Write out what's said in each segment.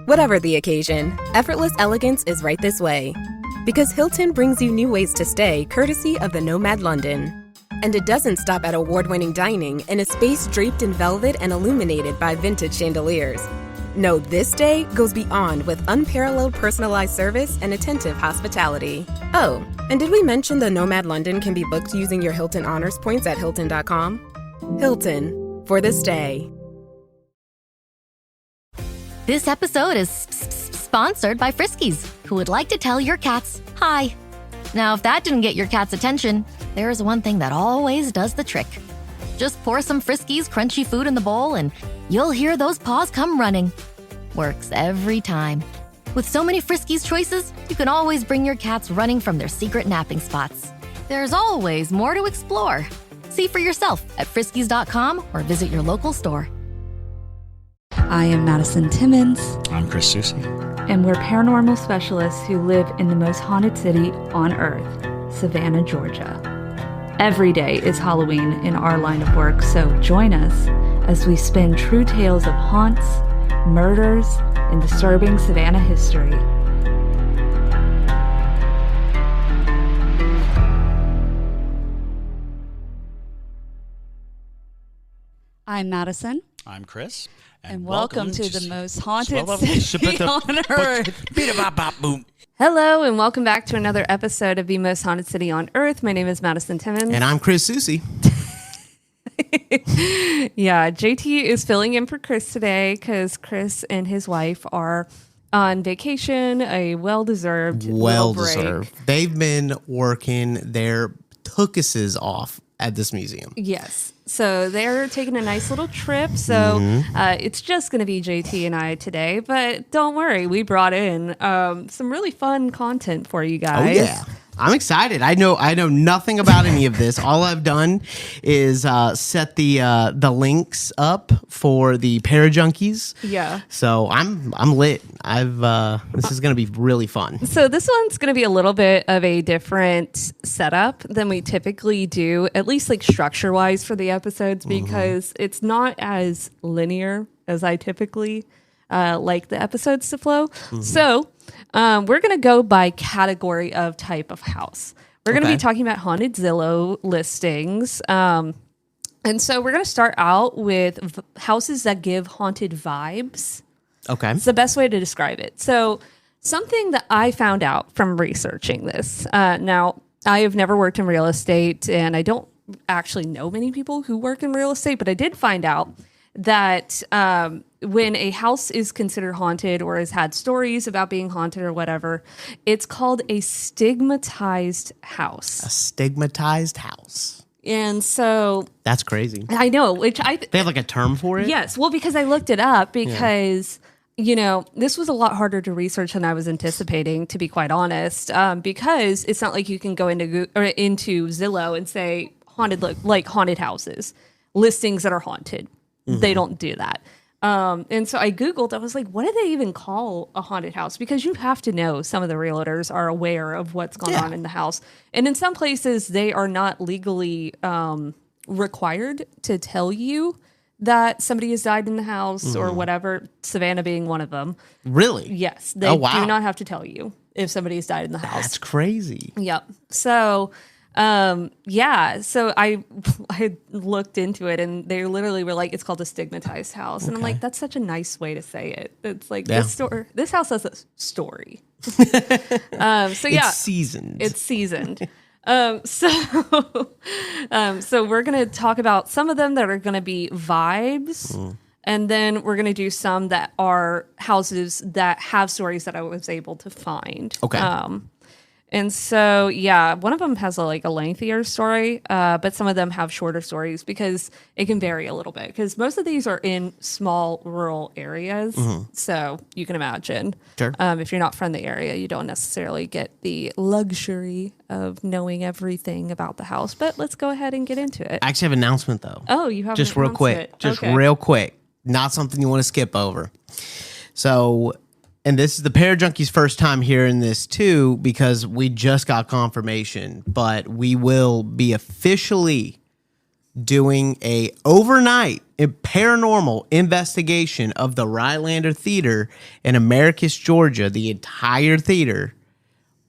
Whatever the occasion, effortless elegance is right this way. Because Hilton brings you new ways to stay courtesy of the Nomad London. And it doesn't stop at award-winning dining in a space draped in velvet and illuminated by vintage chandeliers. No, this day goes beyond with unparalleled personalized service and attentive hospitality. Oh, and did we mention the Nomad London can be booked using your Hilton Honors points at Hilton.com? Hilton, for the stay. This episode is sponsored by Friskies, who would like to tell your cats hi. Now, if that didn't get your cat's attention, there is one thing that always does the trick. Just pour some Friskies crunchy food in the bowl and you'll hear those paws come running. Works every time. With so many Friskies choices, you can always bring your cats running from their secret napping spots. There's always more to explore. See for yourself at friskies.com or visit your local store. I am Madison Timmons. I'm Chris Soucy. And we're paranormal specialists who live in the most haunted city on earth, Savannah, Georgia. Every day is Halloween in our line of work, so join us as we spin true tales of haunts, murders, and disturbing Savannah history. I'm Madison. I'm Chris. And welcome to the most haunted city on earth. Hello, and welcome back to another episode of the most haunted city on earth. My name is Madison Timmons. And I'm Chris Soucy. Yeah, JT is filling in for Chris today because Chris and his wife are on vacation, a well-deserved break. They've been working their tuchuses off at this museum. Yes. So they're taking a nice little trip. So it's just going to be JT and I today. But don't worry, we brought in some really fun content for you guys. Oh, yeah. I'm excited. I know nothing about any of this. All I've done is set the links up for the Parajunkies. Yeah. So I'm lit. This is going to be really fun. So this one's going to be a little bit of a different setup than we typically do, at least like structure wise for the episodes, because it's not as linear as I typically like the episodes to flow. So we're going to go by category of type of house. We're going to be talking about haunted Zillow listings. And so we're going to start out with houses that give haunted vibes. Okay. It's the best way to describe it. So something that I found out from researching this. Now, I have never worked in real estate, and I don't actually know many people who work in real estate, but I did find out that when a house is considered haunted or has had stories about being haunted or whatever, it's called a stigmatized house. A stigmatized house. And so That's crazy. I know, which They have like a term for it? Yes. Well, because I looked it up because, you know, this was a lot harder to research than I was anticipating, to be quite honest, because it's not like you can go into Zillow and say haunted houses, listings that are haunted. They don't do that. And so I Googled, I was like, what do they even call a haunted house? Because you have to know some of the realtors are aware of what's going on in the house. And in some places, they are not legally required to tell you that somebody has died in the house or whatever, Savannah being one of them. Really? Yes. They do not have to tell you if somebody has died in the house. That's crazy. Yep. So... so I looked into it and they literally were like, it's called a stigmatized house. And I'm like, that's such a nice way to say it. It's like this house has a story. It's seasoned. It's seasoned. So we're going to talk about some of them that are going to be vibes. And then we're going to do some that are houses that have stories that I was able to find. Okay. And so, one of them has a lengthier story, but some of them have shorter stories because it can vary a little bit. Because most of these are in small rural areas, so you can imagine. Sure. If you're not from the area, you don't necessarily get the luxury of knowing everything about the house. But let's go ahead and get into it. I actually have an announcement, though. Oh, you have just an real quick. announcement. Real quick. Not something you want to skip over. So... And this is the Parajunkies' first time hearing this too, because we just got confirmation, but we will be officially doing a overnight paranormal investigation of the Rylander Theater in Americus, Georgia, the entire theater,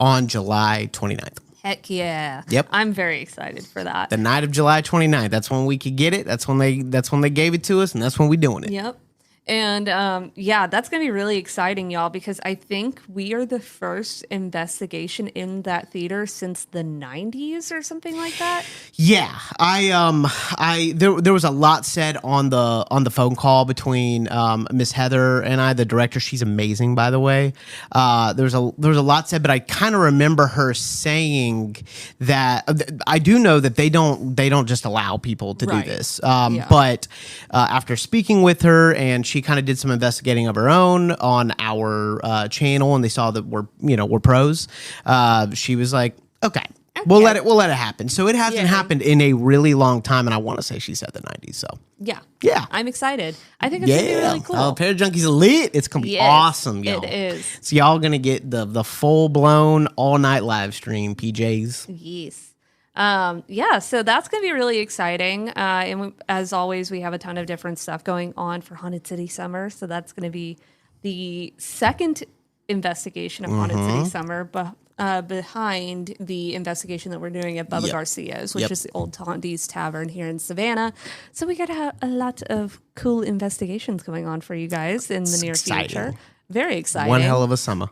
on July 29th. Heck yeah. Yep. I'm very excited for that. The night of July 29th. That's when we could get it. That's when they gave it to us, and that's when we doing it. Yep. And that's going to be really exciting, y'all, because I think we are the first investigation in that theater since the 90s or something like that. Yeah, there was a lot said on the phone call between Miss Heather and I, the director. She's amazing, by the way. There was a lot said, but I kind of remember her saying that I do know that they don't just allow people to do this. But after speaking with her, and she kind of did some investigating of her own on our channel, and they saw that we're pros. She was like, okay. We'll let it happen. So it hasn't happened in a really long time, and I want to say she said the 90s. So yeah, I'm excited. I think it's gonna be really cool. Oh, Parajunkies lit! It's gonna be awesome, y'all. It is. So y'all gonna get the full blown all night live stream, PJs. Yes. So that's going to be really exciting. And as always, we have a ton of different stuff going on for Haunted City Summer. So that's going to be the second investigation of Haunted City Summer behind the investigation that we're doing at Bubba Garcia's, which is the Old Tondi's Tavern here in Savannah. So we got to have a lot of cool investigations going on for you guys in the near future. Very exciting. One hell of a summer.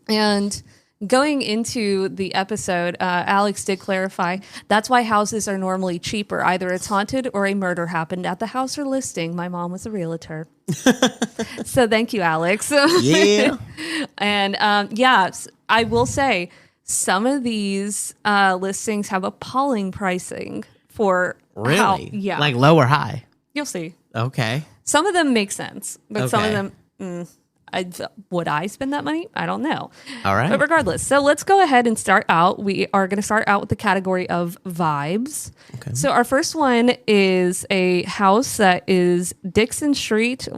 And going into the episode, Alex did clarify that's why houses are normally cheaper. Either it's haunted or a murder happened at the house or listing. My mom was a realtor. So thank you, Alex. Yeah. And I will say some of these listings have appalling pricing for really? Yeah. Like low or high? You'll see. Okay. Some of them make sense, but some of them... would I spend that money? I don't know. All right. But regardless, so let's go ahead and start out. We are going to start out with the category of vibes. Okay. So our first one is a house that is Dixon Street,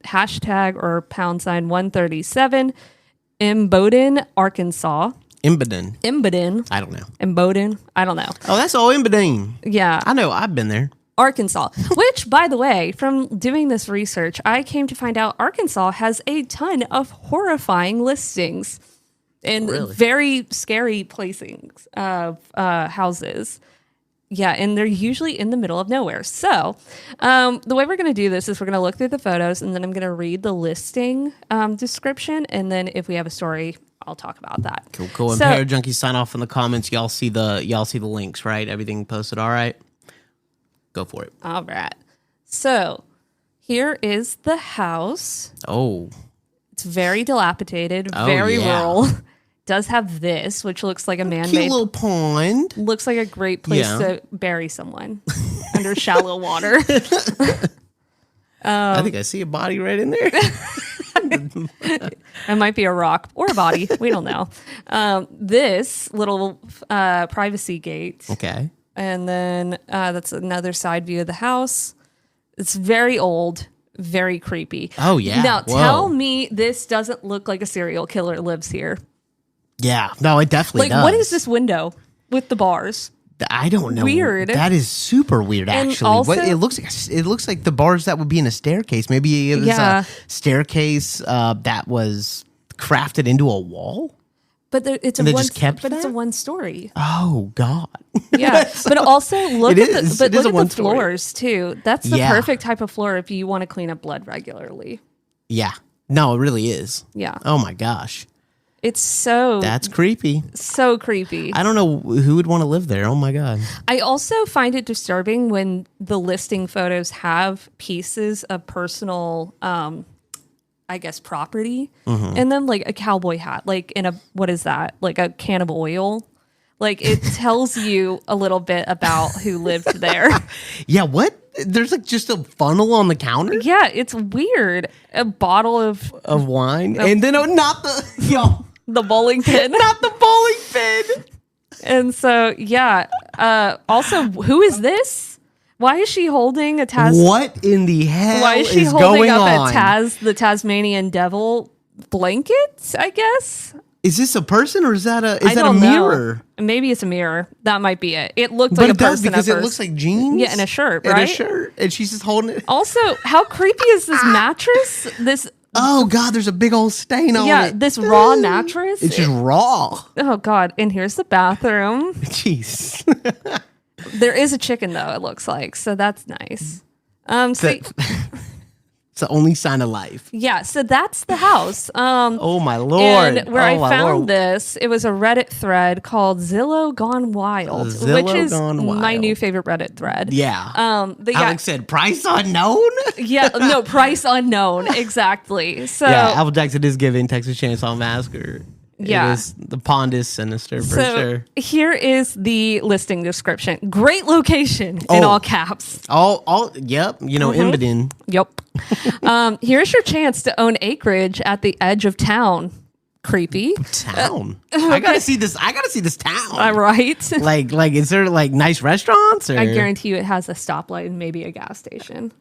hashtag or pound sign 137, Imboden, Arkansas. Imboden. I don't know. Imboden. I don't know. Oh, that's all Imboden. Yeah. I know. I've been there. Arkansas, which, by the way, from doing this research, I came to find out Arkansas has a ton of horrifying listings and very scary placings of houses. Yeah, and they're usually in the middle of nowhere. So the way we're going to do this is we're going to look through the photos, and then I'm going to read the listing description, and then if we have a story, I'll talk about that. Cool. And Parajunkies, sign off in the comments. Y'all see the links, right? Everything posted. All right. Go for it. All right. So here is the house. Oh. It's very dilapidated, very rural. Does have this, which looks like a man-made... Cute little pond. Looks like a great place to bury someone under shallow water. I think I see a body right in there. It might be a rock or a body. We don't know. This little privacy gate. Okay. And then that's another side view of the house. It's very old, very creepy. Oh, yeah. Now, tell me this doesn't look like a serial killer lives here. Yeah. No, it definitely does. What is this window with the bars? I don't know. Weird. That is super weird, actually. Also, it looks like the bars that would be in a staircase. Maybe it was a staircase that was crafted into a wall. But it's a one story. Oh God! Yeah, but also look at the floors too. That's the perfect type of floor if you want to clean up blood regularly. Yeah, no, it really is. Yeah. Oh my gosh, that's creepy. So creepy. I don't know who would want to live there. Oh my God. I also find it disturbing when the listing photos have pieces of personal property, and then like a cowboy hat, like in what is that? Like a can of oil. Like it tells you a little bit about who lived there. Yeah, what? There's like just a funnel on the counter? Yeah, it's weird. A bottle of wine. And then not the bowling pin. Not the bowling pin. And so, also, who is this? Why is she holding a What in the hell Why is going up on? The Tasmanian devil blanket, I guess? Is this a person or is that a I don't mirror? know. Maybe it's a mirror. That might be it. It looked But like a it does person because at it first. looks like jeans. Yeah, and a shirt, right? And a shirt, and she's just holding it. Also, how creepy is this mattress? This Oh God, there's a big old stain on it. this raw mattress. It's just raw. Oh God! And here's the bathroom. Jeez. There is a chicken though. It looks like so that's nice. So It's the only sign of life. yeah, so that's the house. Oh my Lord. And where Oh, I my found Lord. this, it was a Reddit thread called Zillow Gone Wild, Zillow which is Gone my Wild. new favorite Reddit thread. Yeah. But yeah, Alex said, price unknown? yeah, no, price unknown. Exactly. So Yeah, Apple Jackson is giving Texas Chainsaw Massacre. Yeah. It is, the pond is sinister for so sure. here is the listing description. Great location in Oh. all caps. Yep. You know, Embedin. Yep. Here's your chance to own acreage at the edge of town. Creepy. Town. I gotta see this. I gotta see this town. All right. Like, is there like nice restaurants? Or? I guarantee you it has a stoplight and maybe a gas station.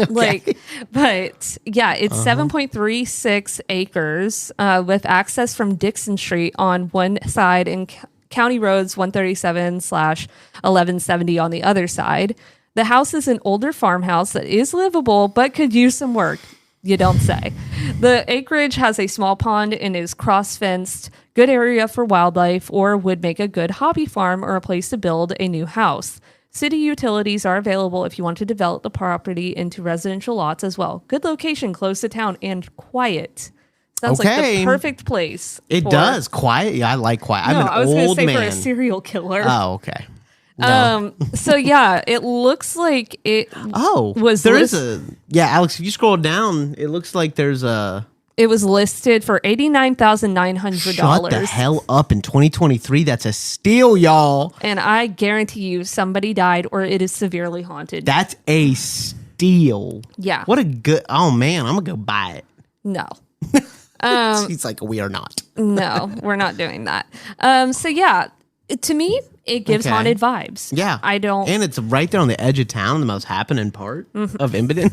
Like, but yeah, it's 7.36 acres with access from Dixon Street on one side and County Roads 137/1170 on the other side. The house is an older farmhouse that is livable but could use some work. You don't say. The acreage has a small pond and is cross-fenced, good area for wildlife, or would make a good hobby farm or a place to build a new house. City utilities are available if you want to develop the property into residential lots as well. Good location, close to town, and quiet. Sounds like Okay. the perfect place. It does. Quiet. Yeah, I like quiet. No, I'm I an was going to old say man. for a serial killer. Oh, okay. No. So yeah, it looks like it was there is Alex, if you scroll down, it looks like there's a it was listed for $89,900. shut the hell up in 2023. That's a steal, y'all. And I guarantee you somebody died or it is severely haunted. That's a steal. Yeah. What a good. Oh man, I'm gonna go buy it. No. She's like, we are not. No, we're not doing that. So yeah, to me, it gives Okay. haunted vibes. Yeah, I don't. And it's right there on the edge of town, the most happening part of Embedin.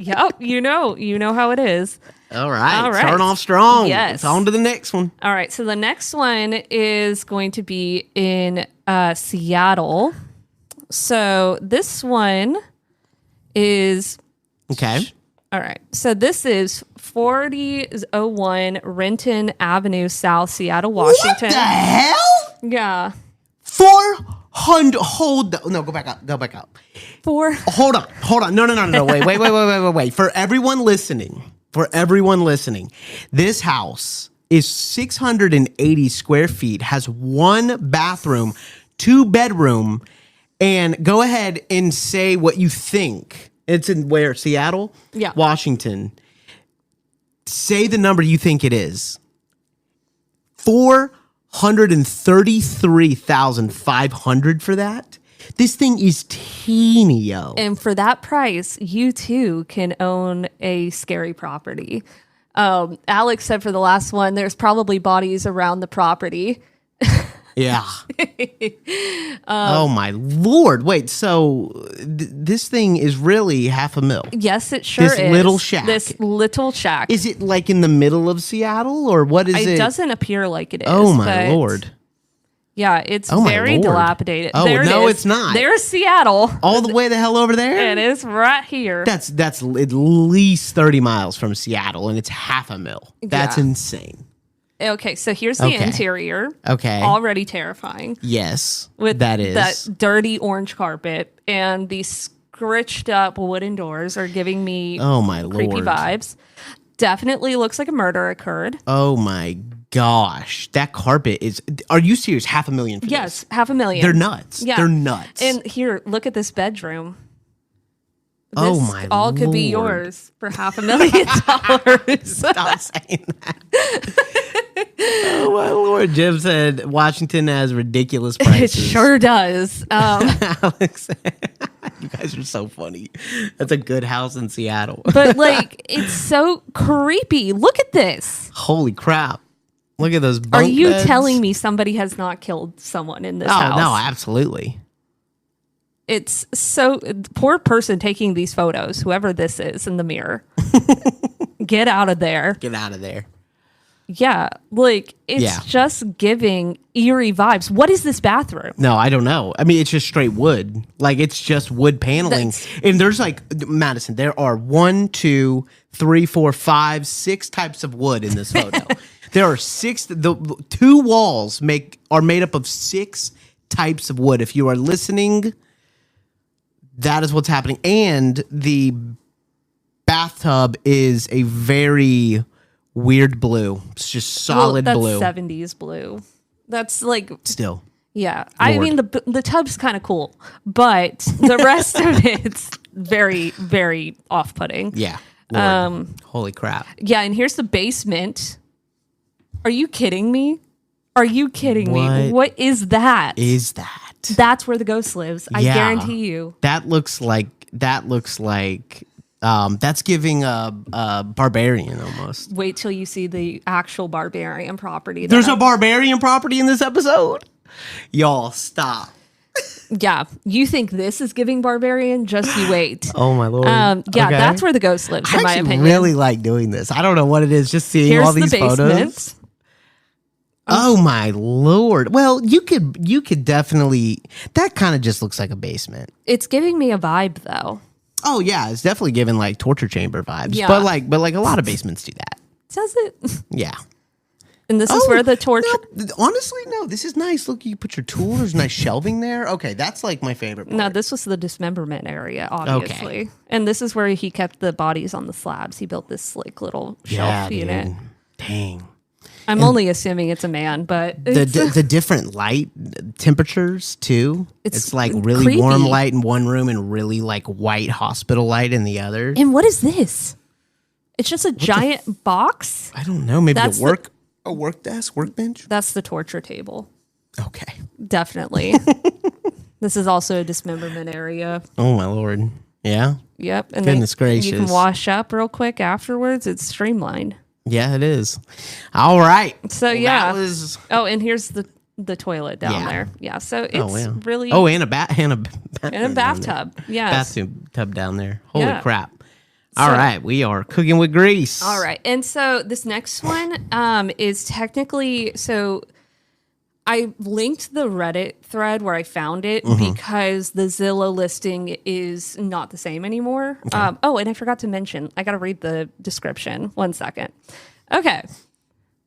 Yep, you know how it is. All right, All right. starting off strong. Yes. It's on to the next one. All right, so the next one is going to be in Seattle. So this one is Okay. all right. So this is 4001 Renton Avenue South, Seattle, Washington. What the hell? Yeah. 400. No, go back up. Go back up. Hold on. No. Wait. For everyone listening, this house is 680 square feet, has one bathroom, 2 bedroom, and go ahead and say what you think. It's in where? Seattle? Yeah. Washington. Say the number you think it is. 433,500 for that? This thing is teeny, yo. And for that price, you too can own a scary property. Alex said for the last one, there's probably bodies around the property. Yeah. Oh my Lord. Wait, so this thing is really $500,000. Yes, it sure This is. little shack. This little shack. Is it like in the middle of Seattle or what is it? It doesn't appear like it is. Oh my but Lord. Yeah, it's Oh my very Lord. dilapidated. Oh, there no, it is. it's not. There's Seattle. All the way the hell over there? It is right here. That's at least 30 miles from Seattle and it's $500,000. That's Yeah. insane. Okay, so here's the Okay. interior. Okay. Already terrifying. Yes. With that is. that dirty orange carpet and these scritched up wooden doors are giving me Oh my creepy Lord. vibes. Definitely looks like a murder occurred. Oh my gosh. That carpet is. Are you serious? $500,000 for Yes, this? $500,000. They're nuts. Yeah. They're nuts. And here, look at this bedroom. This Oh, my all could be Lord. yours for $500,000. Stop saying that. Oh my Lord. Jim said Washington has ridiculous It prices. sure does. Alex, you guys are so funny. That's a good house in Seattle. But like, it's so creepy. Look at this. Holy crap. Look at those bunk Are you beds. telling me somebody has not killed someone in this Oh, house? no, absolutely. It's so poor person taking these photos, whoever this is in the mirror. Get out of there. Get out of there. Yeah, like it's Yeah. just giving eerie vibes. What is this bathroom? No, I don't know. I mean, it's just straight wood. Like, it's just wood paneling. And there's like, Madison, there are 1, 2, 3, 4, 5, 6 types of wood in this photo. There are 6. The 2 walls are made up of 6 types of wood. If you are listening, that is what's happening. And the bathtub is a very weird blue. It's just solid that's blue. 70s blue. That's like, Still. yeah. I Lord. mean, the tub's kind of cool, but the rest of it's very, very off-putting. Yeah. Lord. Holy crap. Yeah, and here's the basement. Are you kidding me? Are you kidding me? What is that? Is that? That's where the ghost lives. I Yeah. guarantee you. That looks like that's giving a barbarian almost. Wait till you see the actual barbarian property. There's a barbarian property in this episode? Y'all, stop. Yeah, you think this is giving barbarian? Just you wait. Oh my Lord. Yeah, Okay. that's where the ghost lives, in I my actually opinion. really like doing this. I don't know what it is, just seeing Here's all these the basement. photos. Oh my Lord. Well, you could definitely, that kind of just looks like a basement. It's giving me a vibe, though. Oh yeah, it's definitely giving like torture chamber vibes. Yeah. But like a lot of basements do that. Does it? Yeah. And this is where the torture... No, honestly, no. This is nice. Look, you put your tools. There's nice shelving there. Okay, that's like my favorite part. No, this was the dismemberment area, obviously. Okay. And this is where he kept the bodies on the slabs. He built this like little shelf unit. Dude. Dang. I'm only assuming it's a man, but The different light temperatures too. It's like really creepy. warm light in one room and really like white hospital light in the other. And what is this? It's just a giant box. I don't know. Maybe That's a work desk, workbench. That's the torture table. Okay. Definitely. This is also a dismemberment area. Oh my Lord. Yeah. Yep. And Goodness gracious. You can wash up real quick afterwards. It's streamlined. Yeah, it is. All right. So Well, yeah. that was- Oh, and here's the toilet down Yeah. there. Yeah. So it's really and a and a bathtub. Yes. bathtub down there. Holy Yeah. crap! All right, we are cooking with grease. All right. And so this next one is technically, so I linked the Reddit thread where I found it because the Zillow listing is not the same anymore. And I forgot to mention, I got to read the description. 1 second. Okay.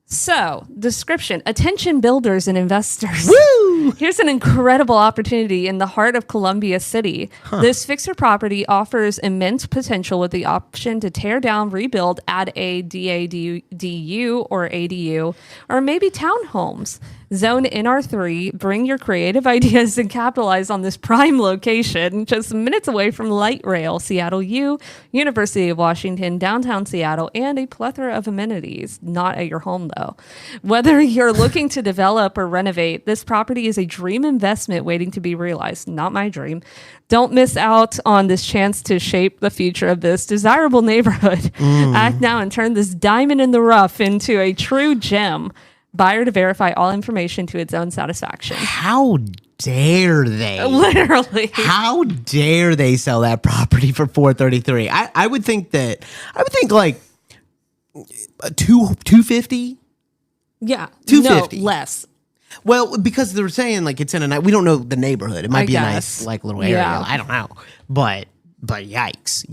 So, description. Attention builders and investors. Woo! Here's an incredible opportunity in the heart of Columbia City. This fixer property offers immense potential with the option to tear down, rebuild, add a DADU or ADU, or maybe townhomes. Zone NR3, bring your creative ideas and capitalize on this prime location just minutes away from light rail, Seattle U, University of Washington, downtown Seattle, and a plethora of amenities. Not at your home, though. Whether you're looking to develop or renovate, this property is a dream investment waiting to be realized. Not my dream. Don't miss out on this chance to shape the future of this desirable neighborhood. Act now and turn this diamond in the rough into a true gem. Buyer to verify all information to its own satisfaction. How dare they? Literally. How dare they sell that property for $433? I would think like 250. Yeah. 250. No, less. Well, because they're saying like it's in a night. We don't know the neighborhood. It might be a nice like little area. Yeah. I don't know. But yikes,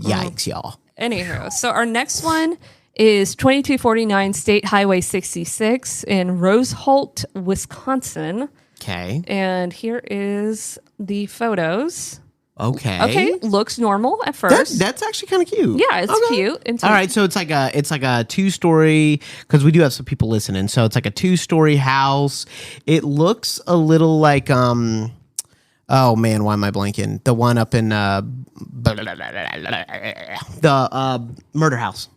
y'all. Anywho, so our next one is 2249 State Highway 66 in Roseholt, Wisconsin. Okay. And here is the photos. Okay. Okay, looks normal at first. That's actually kind of cute. Yeah, it's cute. And so- All right, so it's like a 2-story, because we do have some people listening. So it's like a 2-story house. It looks a little like oh man, why am I blanking? The one up in the murder house,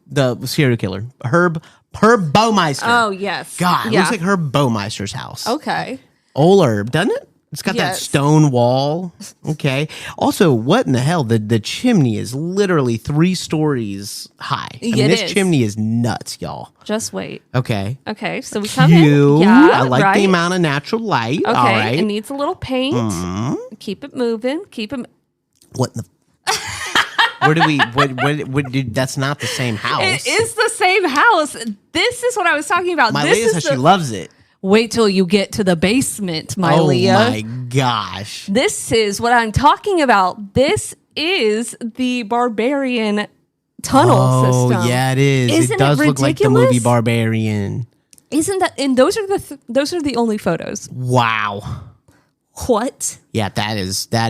the serial killer, Herb Baumeister. Oh yes. God, it Yeah. looks like Herb Baumeister's house. Okay. Old Herb, doesn't it? It's got that Yes. stone wall. Okay. Also, what in the hell? The chimney is literally 3 stories high. I mean, It this is. chimney is nuts, y'all. Just wait. Okay. Okay, so we come Cute. in. Yeah, I like right? the amount of natural light. Okay, All right. it needs a little paint. Keep it moving. Keep it. What in the? Where do we? That's not the same house. It is the same house. This is what I was talking about. My This Leah is says she loves it. Wait till you get to the basement, my Leah. Oh my gosh. This is what I'm talking about. This is the Barbarian tunnel system. Oh yeah, it is. Isn't it does it look like the movie ridiculous? Barbarian. Isn't that? And those are the only photos. Wow. What? Yeah, that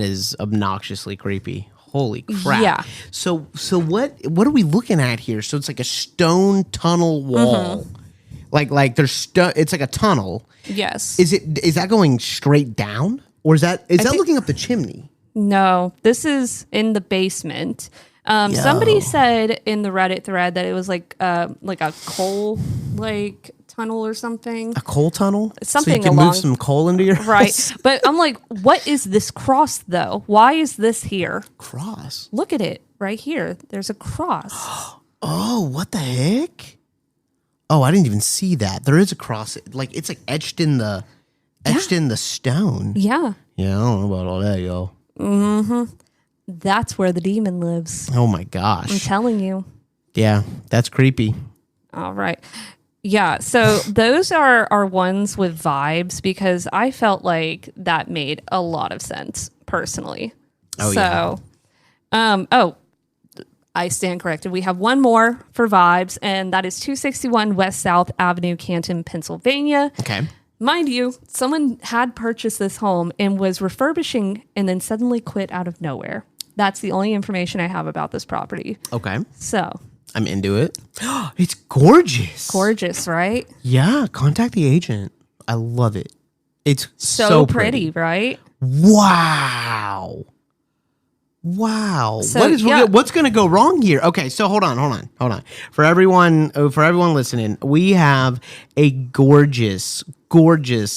is obnoxiously creepy. Holy crap. Yeah. So what are we looking at here? So it's like a stone tunnel wall. Mm-hmm. Like there's it's like a tunnel. Yes. Is that going straight down? Or is that think- looking up the chimney? No, this is in the basement. Somebody said in the Reddit thread that it was like a coal tunnel or something. A coal tunnel? Something so you can along- move some coal into your Right. house? But I'm like, what is this cross though? Why is this here? Cross. Look at it right here. There's a cross. Oh, what the heck? Oh, I didn't even see that. There is a cross. It's like etched in the stone. Yeah. Yeah, I don't know about all that, yo. That's where the demon lives. Oh my I'm gosh. telling you. Yeah, that's creepy. All right. Yeah. So those are ones with vibes because I felt like that made a lot of sense personally. Oh, so, I stand corrected. We have one more for vibes, and that is 261 West South Avenue, Canton, Pennsylvania. Okay. Mind you, someone had purchased this home and was refurbishing and then suddenly quit out of nowhere. That's the only information I have about this property. Okay. So, I'm into it. It's gorgeous. gorgeous, right? Yeah, contact the agent. I love it. It's So pretty, right? Wow. Wow. So, What's going to go wrong here? Okay, so hold on. For everyone listening, we have a gorgeous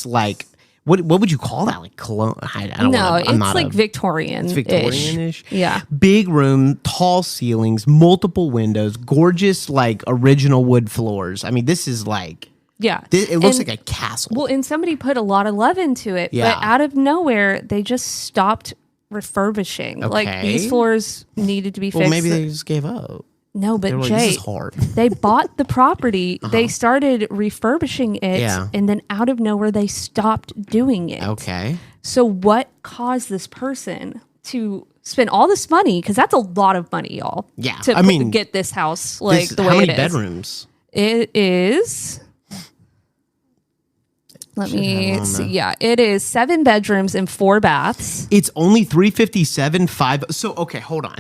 like what would you call that? Like cologne? I don't No, know. it's like Victorian. It's Victorian-ish. Yeah. Big room, tall ceilings, multiple windows, gorgeous like original wood floors. I mean, this is like Yeah. it looks And- like a castle. Well, and somebody put a lot of love into it, Yeah. but out of nowhere, they just stopped refurbishing. Like Okay. these floors needed to be fixed. Well, maybe they just gave up. No, They but were like, Jay, this is hard. they bought the property, they started refurbishing it, Yeah. and then out of nowhere, they stopped doing it. Okay. So, what caused this person to spend all this money? Because that's a lot of money, y'all. Yeah, To I mean, get this house like the how way many it is. bedrooms? It is. Let me see. Yeah, it is 7 bedrooms and 4 baths. It's only 357 5. So okay, hold on.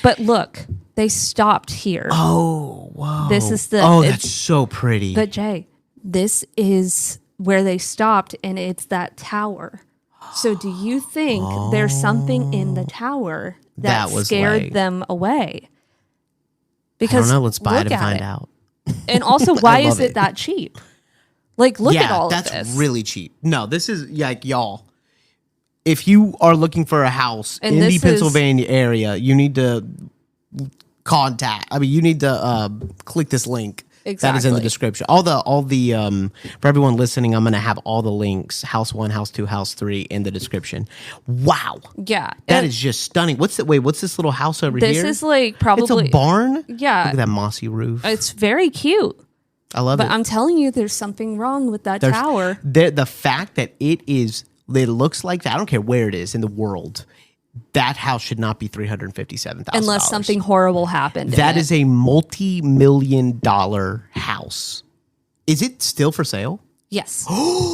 But look, they stopped here. Oh, whoa. This is the- Oh, it's- that's so pretty. But Jay, this is where they stopped, and it's that tower. So, do you think there's something in the tower that That was scared like- them away? I Because don't know. Let's buy it look and at find it. out. And also, why love is it it. that cheap? Like, look at all that's of this. really cheap. No, this is like y'all. If you are looking for a house And in the this is- Pennsylvania area, you need to you need to click this link. That is in the Exactly. description. All the for everyone listening, I'm gonna have all the links, house 1, house 2, house 3 in the description. Wow. Yeah. That and is just stunning. What's this little house over This here? is like It's probably. a barn? Yeah. Look at that mossy roof. It's very cute. I love But it. I'm telling you, there's something wrong with that tower. The fact that it looks like that, I don't care where it is in the world, that house should not be $357,000. Unless something horrible happened. That in is a multi-million-dollar house. Is it still for sale? Yes.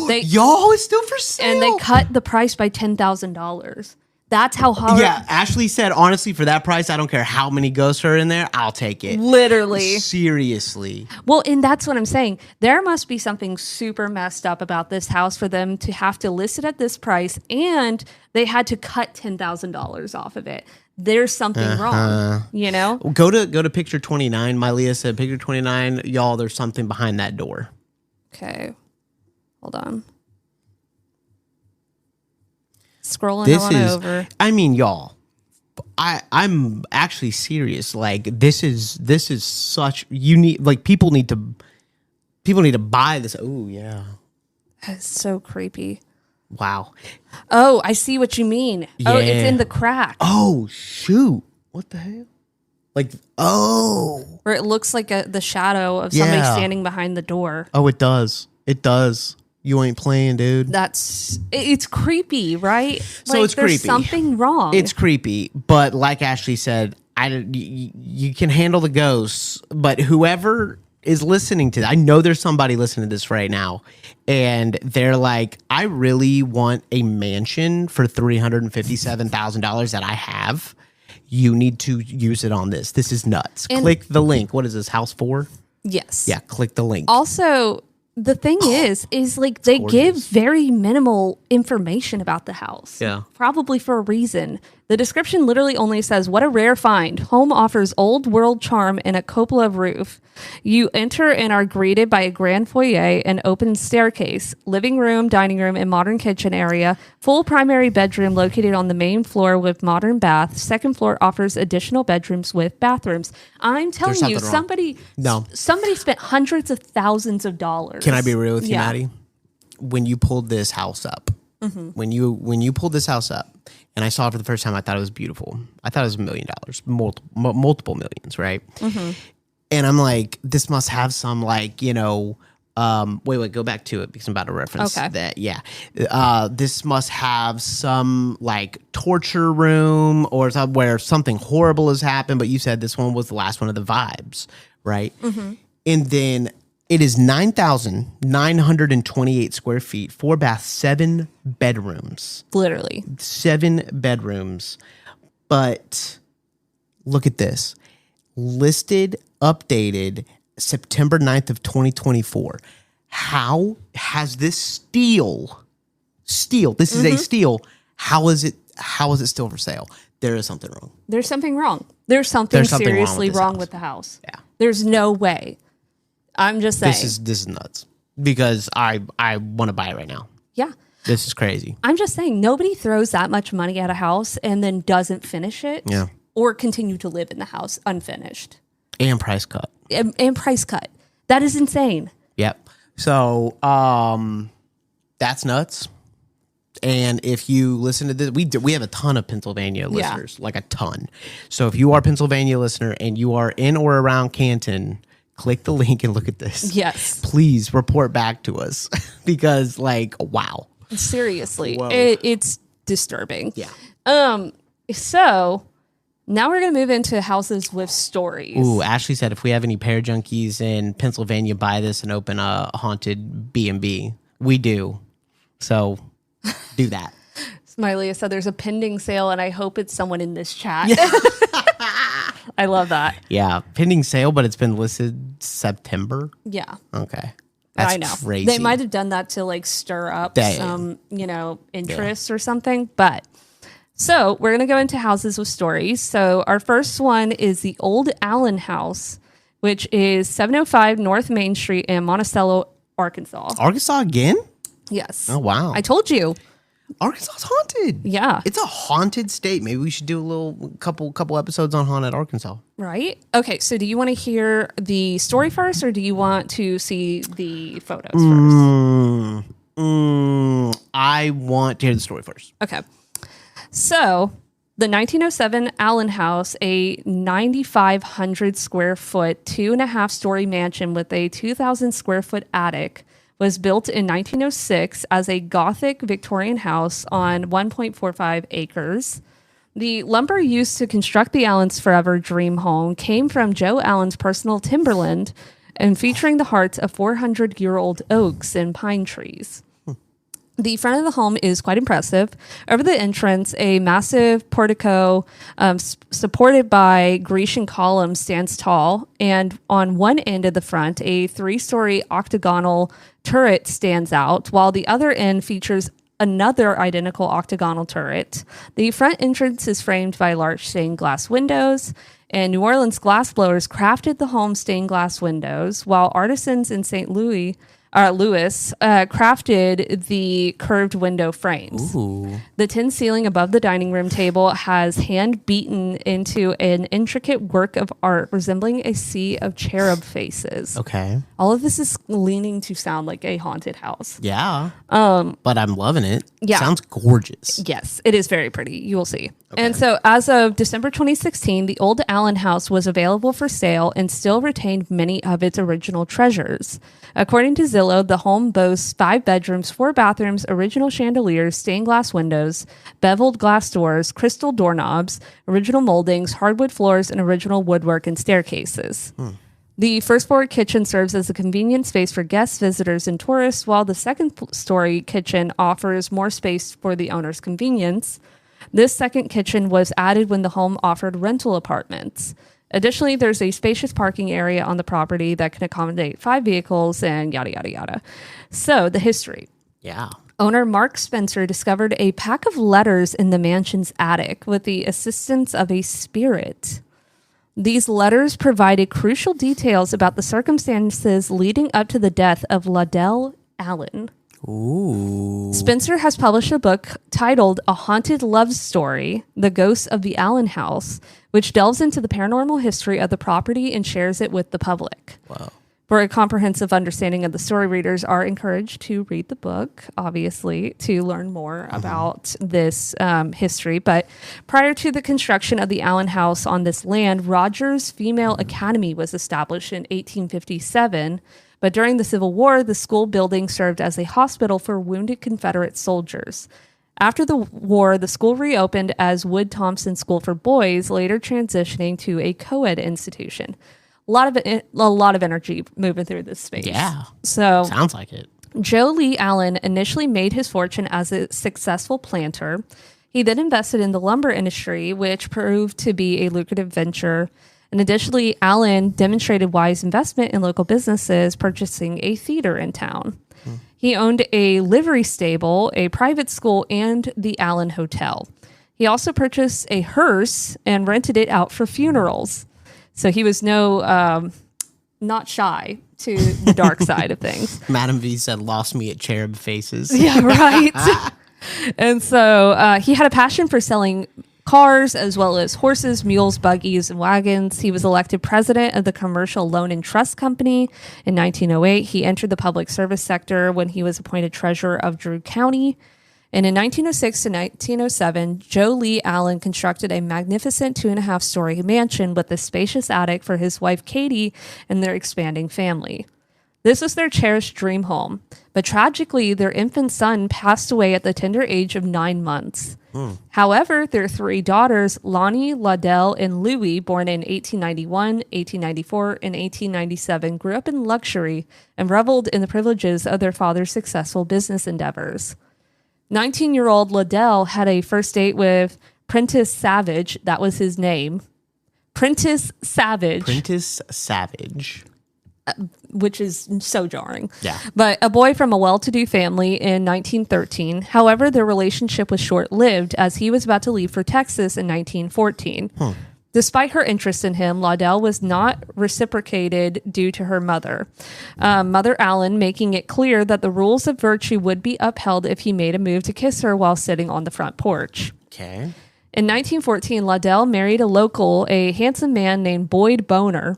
they Y'all, it's still for sale. and they cut the price by $10,000. That's how hard. Yeah, Ashley said, honestly, for that price, I don't care how many ghosts are in there, I'll take it. Literally. Seriously. Well, and that's what I'm saying. There must be something super messed up about this house for them to have to list it at this price, and they had to cut $10,000 off of it. There's something wrong, you know? Go to picture 29. My Leah said, picture 29, y'all, there's something behind that door. Okay. Hold on. Scrolling This on is, over. I mean, y'all, I'm actually serious. Like, this is such, you need, like, people need to buy this. Oh, yeah. It's so creepy. Wow. Oh, I see what you mean. Oh, it's Yeah. in the crack. Oh, shoot. What the hell? Like, oh. Or it looks like the shadow of somebody Yeah. standing behind the door. Oh, it does. It does. You ain't playing, dude. It's creepy, right? So it's there's creepy. something wrong. It's creepy, but like Ashley said, you can handle the ghosts, but whoever is listening to that, I know there's somebody listening to this right now, and they're like, I really want a mansion for $357,000 that I have. You need to use it on this. This is nuts. And click the link. What is this, house 4? Yes. Yeah, click the link. Also, the thing is like they give very minimal information about the house. Yeah. Probably for a reason. The description literally only says, "What a rare find. Home offers old world charm and a cupola roof. You enter and are greeted by a grand foyer and open staircase, living room, dining room, and modern kitchen area. Full primary bedroom located on the main floor with modern bath. Second floor offers additional bedrooms with bathrooms." I'm telling you, something wrong. somebody spent hundreds of thousands of dollars. Can I be real with you, Yeah. Maddie? When you pulled this house up, when you pulled this house up, and I saw it for the first time, I thought it was beautiful. I thought it was $1 million, multiple millions, right? And I'm like, this must have some like, wait, go back to it because I'm about to reference that. Yeah. This must have some like torture room or something where something horrible has happened. But you said this one was the last one of the vibes, right? And then it is 9,928 square feet, 4 baths, 7 bedrooms. Literally. 7 bedrooms. But look at this. Listed, updated September 9th of 2024. How has this steel, this is a steel, how is it still for sale? There is something wrong. There's something wrong. There's something seriously wrong with the house. Yeah. There's no way. I'm just saying. This is nuts because I want to buy it right now. Yeah. This is crazy. I'm just saying nobody throws that much money at a house and then doesn't finish it or continue to live in the house unfinished. And price cut. And price cut. That is insane. Yep. So that's nuts. And if you listen to this, we have a ton of Pennsylvania listeners, like a ton. So if you are a Pennsylvania listener and you are in or around Canton, click the link and look at this. Yes. Please report back to us because like, wow. Seriously. It's disturbing. Yeah. So now we're going to move into houses with stories. Ooh, Ashley said if we have any pair junkies in Pennsylvania, buy this and open a haunted B&B. We do. So do that. Smiley said there's a pending sale and I hope it's someone in this chat. I love that. Yeah. Pending sale, but it's been listed September. Yeah. Okay. That's I know. crazy. They might have done that to like stir up some, interest or something. But so we're going to go into houses with stories. So our first one is the Old Allen House, which is 705 North Main Street in Monticello, Arkansas. Arkansas again? Yes. Oh, wow. I told you. Arkansas's haunted. Yeah. It's a haunted state. Maybe we should do a couple episodes on haunted Arkansas. Right? Okay, so do you want to hear the story first or do you want to see the photos first? I want to hear the story first. Okay. So, the 1907 Allen House, a 9,500 square foot, 2.5-story mansion with a 2,000 square foot attic, was built in 1906 as a Gothic Victorian house on 1.45 acres. The lumber used to construct the Allen's forever dream home came from Joe Allen's personal timberland and featuring the hearts of 400-year-old oaks and pine trees. The front of the home is quite impressive. Over the entrance, a massive portico supported by Grecian columns stands tall, and on one end of the front, a 3-story octagonal turret stands out, while the other end features another identical octagonal turret. The front entrance is framed by large stained glass windows, and New Orleans glassblowers crafted the home's stained glass windows, while artisans in St. Louis Lewis, crafted the curved window frames. Ooh. The tin ceiling above the dining room table has hand beaten into an intricate work of art resembling a sea of cherub faces. Okay. All of this is leaning to sound like a haunted house. Yeah. But I'm loving it. Yeah. Sounds gorgeous. Yes, it is very pretty. You will see. Okay. And so as of December 2016, the old Allen house was available for sale and still retained many of its original treasures. According to Zillow, the home boasts 5 bedrooms, 4 bathrooms, original chandeliers, stained glass windows, beveled glass doors, crystal doorknobs, original moldings, hardwood floors, and original woodwork and staircases. The first floor kitchen serves as a convenient space for guests, visitors, and tourists, while the second-story kitchen offers more space for the owner's convenience. This second kitchen was added when the home offered rental apartments. Additionally, there's a spacious parking area on the property that can accommodate 5 vehicles and yada, yada, yada. So, the history. Yeah. Owner Mark Spencer discovered a pack of letters in the mansion's attic with the assistance of a spirit. These letters provided crucial details about the circumstances leading up to the death of Ladell Allen. Ooh. Spencer has published a book titled A Haunted Love Story, The Ghosts of the Allen House, which delves into the paranormal history of the property and shares it with the public. Wow. For a comprehensive understanding of the story, readers are encouraged to read the book, obviously, to learn more about this history. But prior to the construction of the Allen House on this land, Rogers Female Academy was established in 1857. But during the Civil War, the school building served as a hospital for wounded Confederate soldiers. After the war, the school reopened as Wood Thompson School for Boys, later transitioning to a co-ed institution. A lot of energy moving through this space. Yeah. So sounds like it. Joe Lee Allen initially made his fortune as a successful planter. He then invested in the lumber industry, which proved to be a lucrative venture. And additionally, Allen demonstrated wise investment in local businesses, purchasing a theater in town. He owned a livery stable, a private school, and the Allen Hotel. He also purchased a hearse and rented it out for funerals. So he was not shy to the dark side of things. Madam V said, lost me at cherub faces. Yeah, right. And so he had a passion for selling cars as well as horses, mules, buggies, and wagons. He was elected president of the Commercial Loan and Trust Company in 1908. He entered the public service sector when he was appointed treasurer of Drew County. And in 1906 to 1907, Joe Lee Allen constructed a magnificent 2.5-story mansion with a spacious attic for his wife Katie and their expanding family. This was their cherished dream home, but tragically, their infant son passed away at the tender age of 9 months. However, their 3 daughters, Lonnie, Ladell, and Louie, born in 1891, 1894, and 1897, grew up in luxury and reveled in the privileges of their father's successful business endeavors. 19-year-old Ladell had a first date with Prentice Savage. That was his name. Prentice Savage. Prentice Savage. Which is so jarring. Yeah. But a boy from a well-to-do family in 1913. However, their relationship was short-lived as he was about to leave for Texas in 1914. Despite her interest in him, Ladell was not reciprocated due to her mother. Mother Allen making it clear that the rules of virtue would be upheld if he made a move to kiss her while sitting on the front porch. Okay. In 1914, Ladell married a local, a handsome man named Boyd Boner.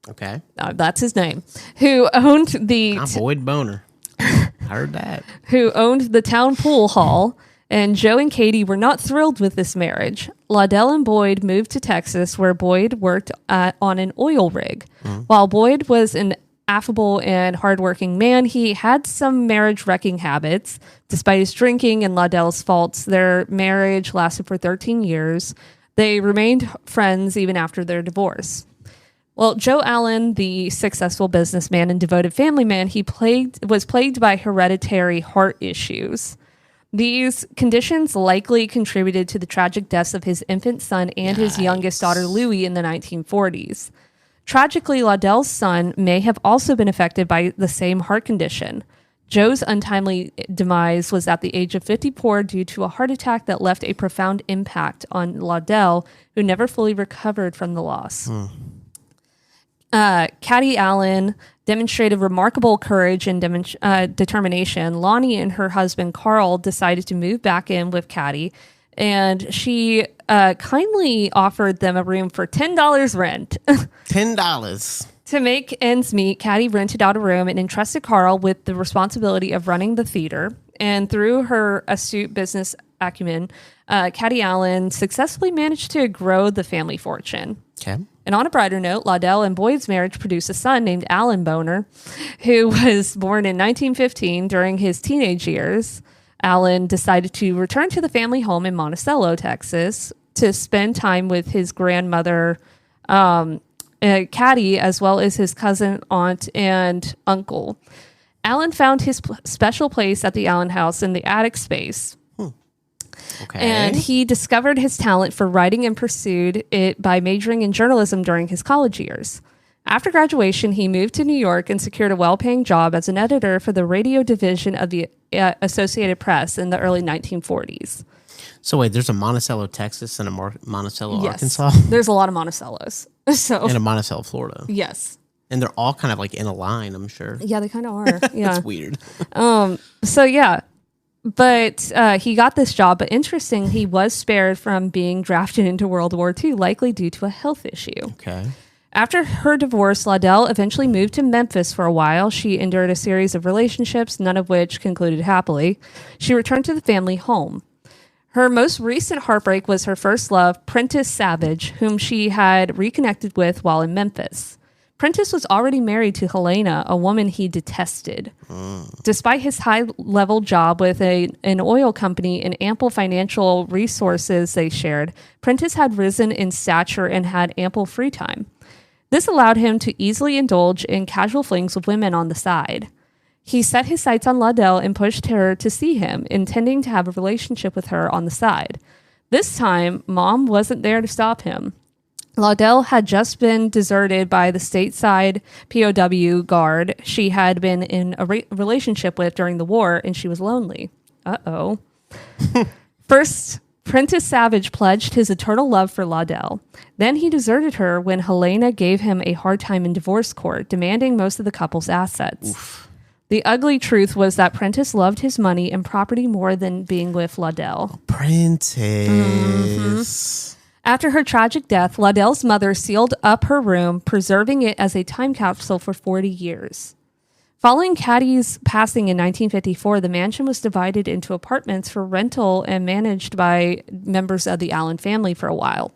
Okay. That's his name. Who owned the Boyd Boner. Heard that. Who owned the town pool hall, and Joe and Katie were not thrilled with this marriage. Ladell and Boyd moved to Texas, where Boyd worked on an oil rig. While Boyd was an affable and hardworking man, he had some marriage-wrecking habits. Despite his drinking and Ladell's faults, their marriage lasted for 13 years. They remained friends even after their divorce. Well, Joe Allen, the successful businessman and devoted family man, was plagued by hereditary heart issues. These conditions likely contributed to the tragic deaths of his infant son and his youngest daughter, Louie, in the 1940s. Tragically, Ladell's son may have also been affected by the same heart condition. Joe's untimely demise was at the age of 54 due to a heart attack that left a profound impact on Ladell, who never fully recovered from the loss. Caddy Allen demonstrated remarkable courage and determination. Lonnie and her husband Carl decided to move back in with Caddy, and she kindly offered them a room for $10 rent. $10. To make ends meet, Caddy rented out a room and entrusted Carl with the responsibility of running the theater. And through her astute business acumen, Caddy Allen successfully managed to grow the family fortune. Okay. And on a brighter note, Laudel and Boyd's marriage produced a son named Alan Boner, who was born in 1915 during his teenage years. Alan decided to return to the family home in Monticello, Texas, to spend time with his grandmother, Caddy, as well as his cousin, aunt, and uncle. Alan found his special place at the Allen house in the attic space. Okay. And he discovered his talent for writing and pursued it by majoring in journalism during his college years. After graduation, he moved to New York and secured a well-paying job as an editor for the radio division of the Associated Press in the early 1940s. So wait, there's a Monticello, Texas, and a Monticello, Yes. Arkansas, There's a lot of Monticellos. So and a Monticello, Florida. yes. And they're all kind of like in a line, I'm sure. Yeah, they kind of are. Yeah. That's weird. So yeah, but he got this job. But interesting, he was spared from being drafted into World War II, likely due to a health issue. Okay. After her divorce, Laudel eventually moved to Memphis for a while. She endured a series of relationships, none of which concluded happily. She returned to the family home. Her most recent heartbreak was her first love, Prentice Savage, whom she had reconnected with while in Memphis. Prentice was already married to Helena, a woman he detested. Despite his high-level job with an oil company and ample financial resources they shared, Prentice had risen in stature and had ample free time. This allowed him to easily indulge in casual flings with women on the side. He set his sights on Laudel and pushed her to see him, intending to have a relationship with her on the side. This time, Mom wasn't there to stop him. Laudel had just been deserted by the stateside POW guard she had been in a relationship with during the war, and she was lonely. Uh-oh. First, Prentice Savage pledged his eternal love for Laudel. Then he deserted her when Helena gave him a hard time in divorce court, demanding most of the couple's assets. Oof. The ugly truth was that Prentice loved his money and property more than being with Laudel. Prentice. After her tragic death, Laudel's mother sealed up her room, preserving it as a time capsule for 40 years. Following Caddy's passing in 1954, the mansion was divided into apartments for rental and managed by members of the Allen family for a while.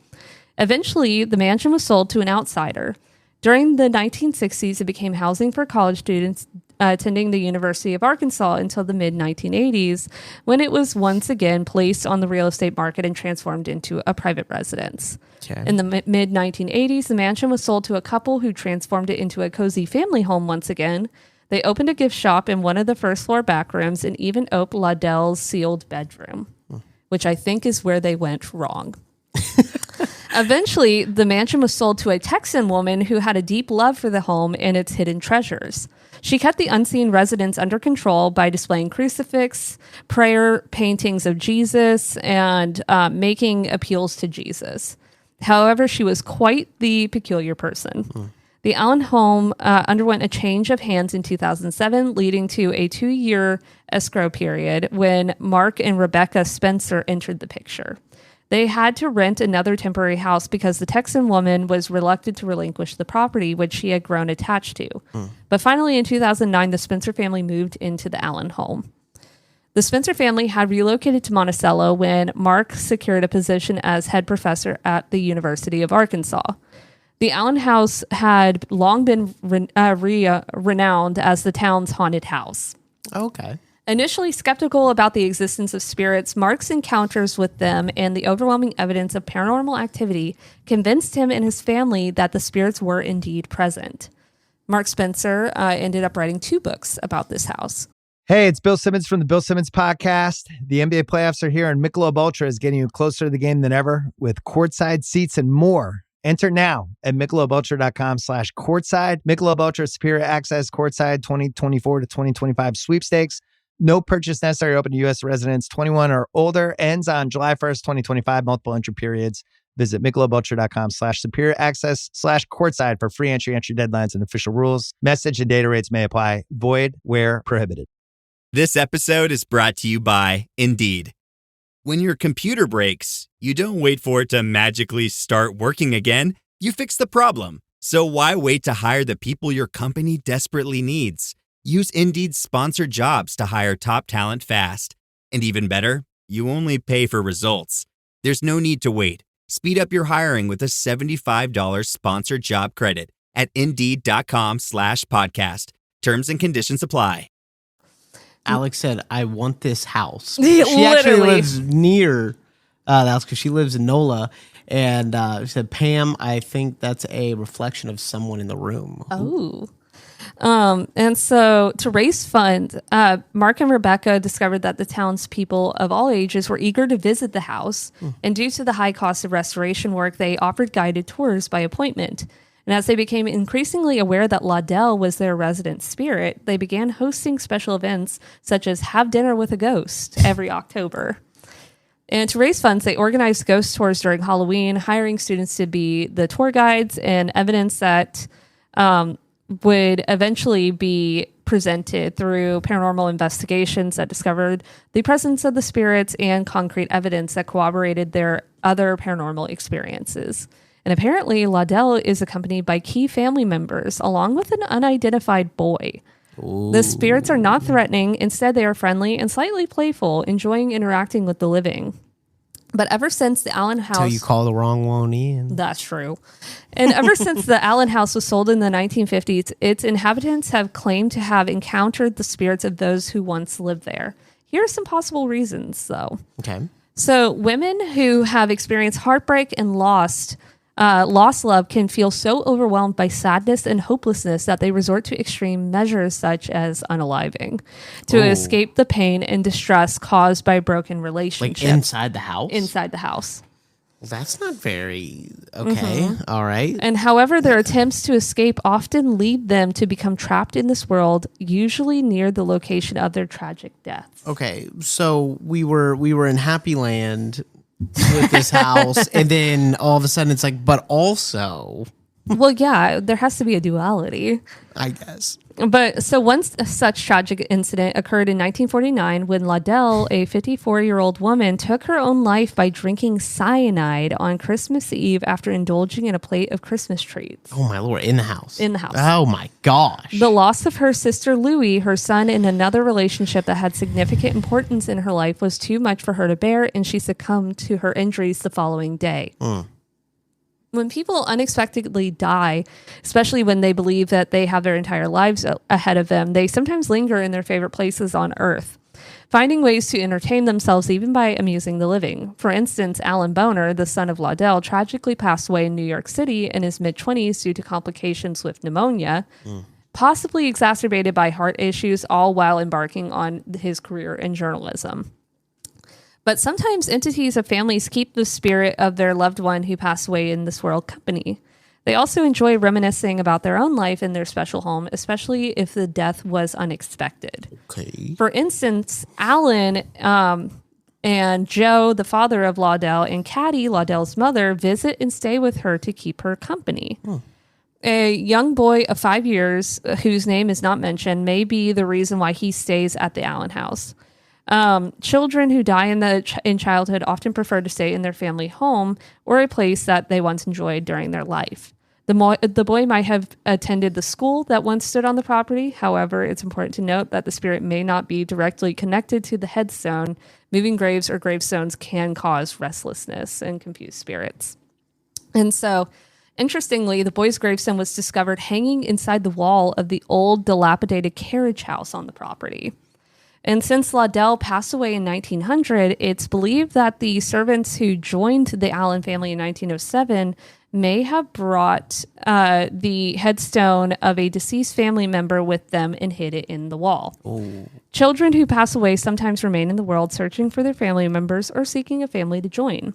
Eventually, the mansion was sold to an outsider. During the 1960s, it became housing for college students attending the University of Arkansas until the mid-1980s, when it was once again placed on the real estate market and transformed into a private residence. Okay. In the mid-1980s, the mansion was sold to a couple who transformed it into a cozy family home once again. They opened a gift shop in one of the first-floor back rooms and even opened Laudel's sealed bedroom, which I think is where they went wrong. Eventually, the mansion was sold to a Texan woman who had a deep love for the home and its hidden treasures. She kept the unseen residents under control by displaying crucifix, prayer paintings of Jesus, and making appeals to Jesus. However, she was quite the peculiar person. The Allen home underwent a change of hands in 2007, leading to a 2-year escrow period when Mark and Rebecca Spencer entered the picture. They had to rent another temporary house because the Texan woman was reluctant to relinquish the property, which she had grown attached to. But finally, in 2009, the Spencer family moved into the Allen home. The Spencer family had relocated to Monticello when Mark secured a position as head professor at the University of Arkansas. The Allen house had long been renowned as the town's haunted house. Okay. Initially skeptical about the existence of spirits, Mark's encounters with them and the overwhelming evidence of paranormal activity convinced him and his family that the spirits were indeed present. Mark Spencer ended up writing 2 books about this house. Hey, it's Bill Simmons from the Bill Simmons Podcast. The NBA playoffs are here, and Michelob Ultra is getting you closer to the game than ever with courtside seats and more. Enter now at MichelobUltra.com/courtside. Michelob Ultra Superior Access Courtside 2024 to 2025 sweepstakes. No purchase necessary. Open to U.S. residents 21 or older. Ends on July 1st, 2025. Multiple entry periods. Visit michelobultra.com/superior access/courtside for free entry deadlines and official rules. Message and data rates may apply. Void where prohibited. This episode is brought to you by Indeed. When your computer breaks, you don't wait for it to magically start working again. You fix the problem. So why wait to hire the people your company desperately needs? Use Indeed's sponsored jobs to hire top talent fast. And even better, you only pay for results. There's no need to wait. Speed up your hiring with a $75 sponsored job credit at Indeed.com/podcast. Terms and conditions apply. Alex said, I want this house. She She actually literally lives near the house because she lives in NOLA. And she said, Pam, I think that's a reflection of someone in the room. Oh. And so to raise funds, Mark and Rebecca discovered that the townspeople of all ages were eager to visit the house. And due to the high cost of restoration work, they offered guided tours by appointment. And as they became increasingly aware that Laudel was their resident spirit, they began hosting special events such as Have Dinner with a Ghost every October. And to raise funds, they organized ghost tours during Halloween, hiring students to be the tour guides, and evidence that would eventually be presented through paranormal investigations that discovered the presence of the spirits and concrete evidence that corroborated their other paranormal experiences. And apparently, Laudel is accompanied by key family members, along with an unidentified boy. Ooh. The spirits are not threatening. Instead, they are friendly and slightly playful, enjoying interacting with the living. But ever since the Allen house... Until you call the wrong one in. That's true. And ever since the Allen house was sold in the 1950s, its inhabitants have claimed to have encountered the spirits of those who once lived there. Here are some possible reasons, though. Okay. So women who have experienced heartbreak and lost love can feel so overwhelmed by sadness and hopelessness that they resort to extreme measures such as unaliving to escape the pain and distress caused by broken relationships. Like inside the house? Inside the house. Well, that's not very... Okay. Mm-hmm. All right. And however, their attempts to escape often lead them to become trapped in this world, usually near the location of their tragic deaths. Okay. So we were in Happy Land with this house, and then all of a sudden it's like, but also... Well, yeah, there has to be a duality, I guess. But so one such tragic incident occurred in 1949 when Laudel, a 54-year-old woman, took her own life by drinking cyanide on Christmas Eve after indulging in a plate of Christmas treats. Oh, my Lord. In the house. In the house. Oh, my gosh. The loss of her sister Louie, her son in another relationship that had significant importance in her life, was too much for her to bear, and she succumbed to her injuries the following day. When people unexpectedly die, especially when they believe that they have their entire lives ahead of them, they sometimes linger in their favorite places on Earth, finding ways to entertain themselves even by amusing the living. For instance, Alan Boner, the son of Laudel, tragically passed away in New York City in his mid-20s due to complications with pneumonia, possibly exacerbated by heart issues, all while embarking on his career in journalism. But sometimes entities of families keep the spirit of their loved one who passed away in this world company. They also enjoy reminiscing about their own life in their special home, especially if the death was unexpected. Okay. For instance, Alan and Joe, the father of Laudel, and Caddy, Laudel's mother, visit and stay with her to keep her company. A young boy of 5 years, whose name is not mentioned, may be the reason why he stays at the Allen house. Children who die in childhood often prefer to stay in their family home or a place that they once enjoyed during their life. The boy might have attended the school that once stood on the property. However, it's important to note that the spirit may not be directly connected to the headstone. Moving graves or gravestones can cause restlessness and confuse spirits. And so, interestingly, the boy's gravestone was discovered hanging inside the wall of the old dilapidated carriage house on the property. And since Laudel passed away in 1900, it's believed that the servants who joined the Allen family in 1907 may have brought the headstone of a deceased family member with them and hid it in the wall. Children who pass away sometimes remain in the world searching for their family members or seeking a family to join.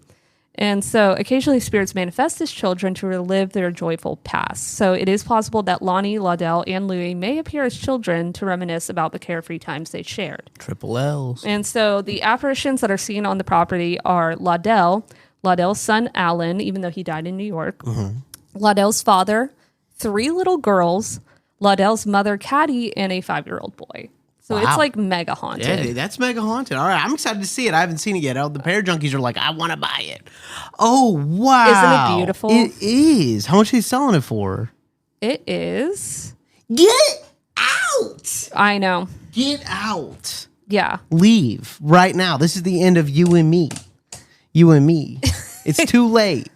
And so occasionally spirits manifest as children to relive their joyful past. So it is possible that Lonnie, Laudel, and Louie may appear as children to reminisce about the carefree times they shared. Triple L's. And so the apparitions that are seen on the property are Laudel, Laudell's son, Alan, even though he died in New York, Laudell's father, 3 little girls, Laudell's mother, Caddy, and a 5-year-old boy. So it's like mega haunted. Yeah, that's mega haunted. All right, I'm excited to see it. I haven't seen it yet. The Pair Junkies are like, I want to buy it. Oh, wow. Isn't it beautiful? It is. How much are you selling it for? It is. Get out. I know. Get out. Yeah. Leave right now. This is the end of you and me. You and me. It's too late.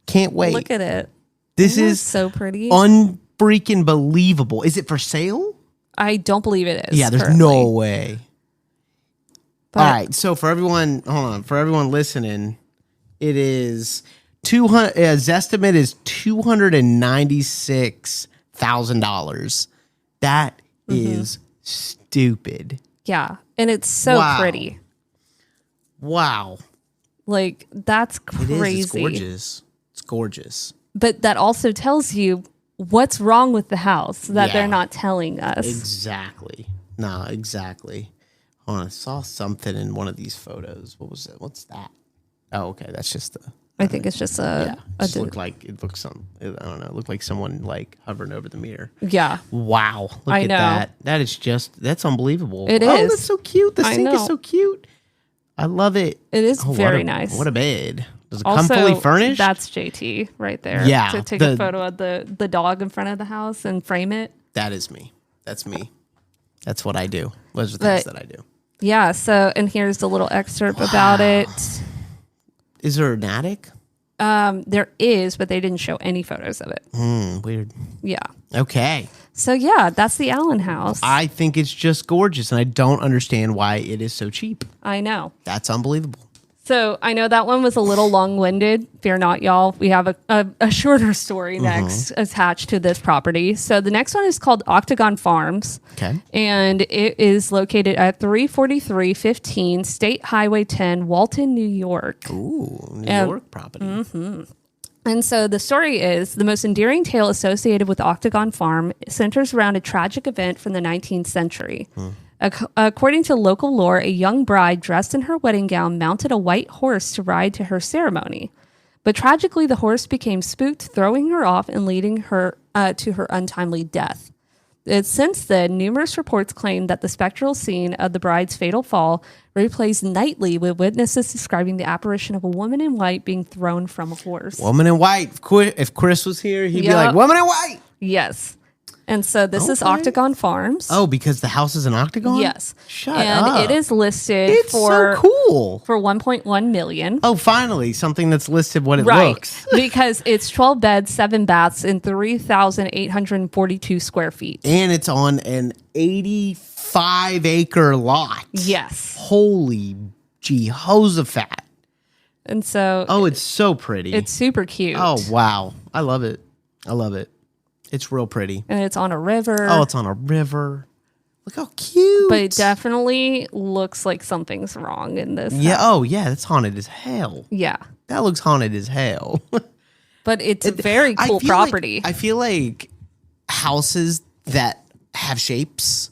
Can't wait. Look at it. This Isn't it is so pretty. Unfreaking believable. Is it for sale? I don't believe it is. Yeah, there's currently. no way. But All right, so for everyone, for everyone listening, it is 200. His estimate is $296,000. That is stupid. Yeah. And it's so Wow. pretty. Wow, Like, that's it crazy. is. It's gorgeous. It's gorgeous. But that also tells you what's wrong with the house that Yeah. they're not telling us. Exactly. No, exactly. Hold on, I saw something in one of these photos. What was it? What's that? Oh, okay. That's just the. I think it's just Yeah, a just looked like it looked some. I don't know. It looked like someone like hovering over the mirror. yeah. Wow, look I at know. that. That is just that's unbelievable. It Oh, is. that's so cute. The I sink is know. so cute. I love it. It is Oh, very what a- nice. What a bed. Does it Also, come fully furnished? That's JT right there. Yeah, To take the- a photo of the dog in front of the house and frame it. That is me. That's me. That's what I do. Those are things But- that I do. Yeah. So, and here's a little excerpt about it. Is there an attic? There is, but they didn't show any photos of it. Weird. Yeah. Okay. So yeah, that's the Allen house. I think it's just gorgeous, and I don't understand why it is so cheap. I know. That's unbelievable. So I know that one was a little long-winded. Fear not, y'all. We have a shorter story next attached to this property. So the next one is called Octagon Farms. Okay. And it is located at 34315 State Highway 10, Walton, New York. Ooh, New York property. And so the story is the most endearing tale associated with Octagon Farm centers around a tragic event from the 19th century. According to local lore, a young bride dressed in her wedding gown mounted a white horse to ride to her ceremony. But tragically, the horse became spooked, throwing her off and leading her to her untimely death. Since then, numerous reports claim that the spectral scene of the bride's fatal fall replays nightly, with witnesses describing the apparition of a woman in white being thrown from a horse. Woman in white. If Chris was here, he'd be Yep. like, woman in white. Yes. And so this is Okay. Octagon Farms. Oh, because the house is an octagon? Yes. Shut and up. it is listed It's for so cool. for 1.1 million. Oh, finally, something that's listed what it Right. looks. Because it's 12 beds, 7 baths, and 3,842 square feet. And it's on an 85-acre lot. Yes. Holy Jehoshaphat. And so Oh, it's so pretty. it's super cute. Oh, wow. I love it. I love it. It's real pretty. And it's on a river. Oh, it's on a river. Look how cute. But it definitely looks like something's wrong in this. Yeah. house. Oh, yeah. That's haunted as hell. Yeah. That looks haunted as hell. But it's a very I cool feel property. I feel like houses that have shapes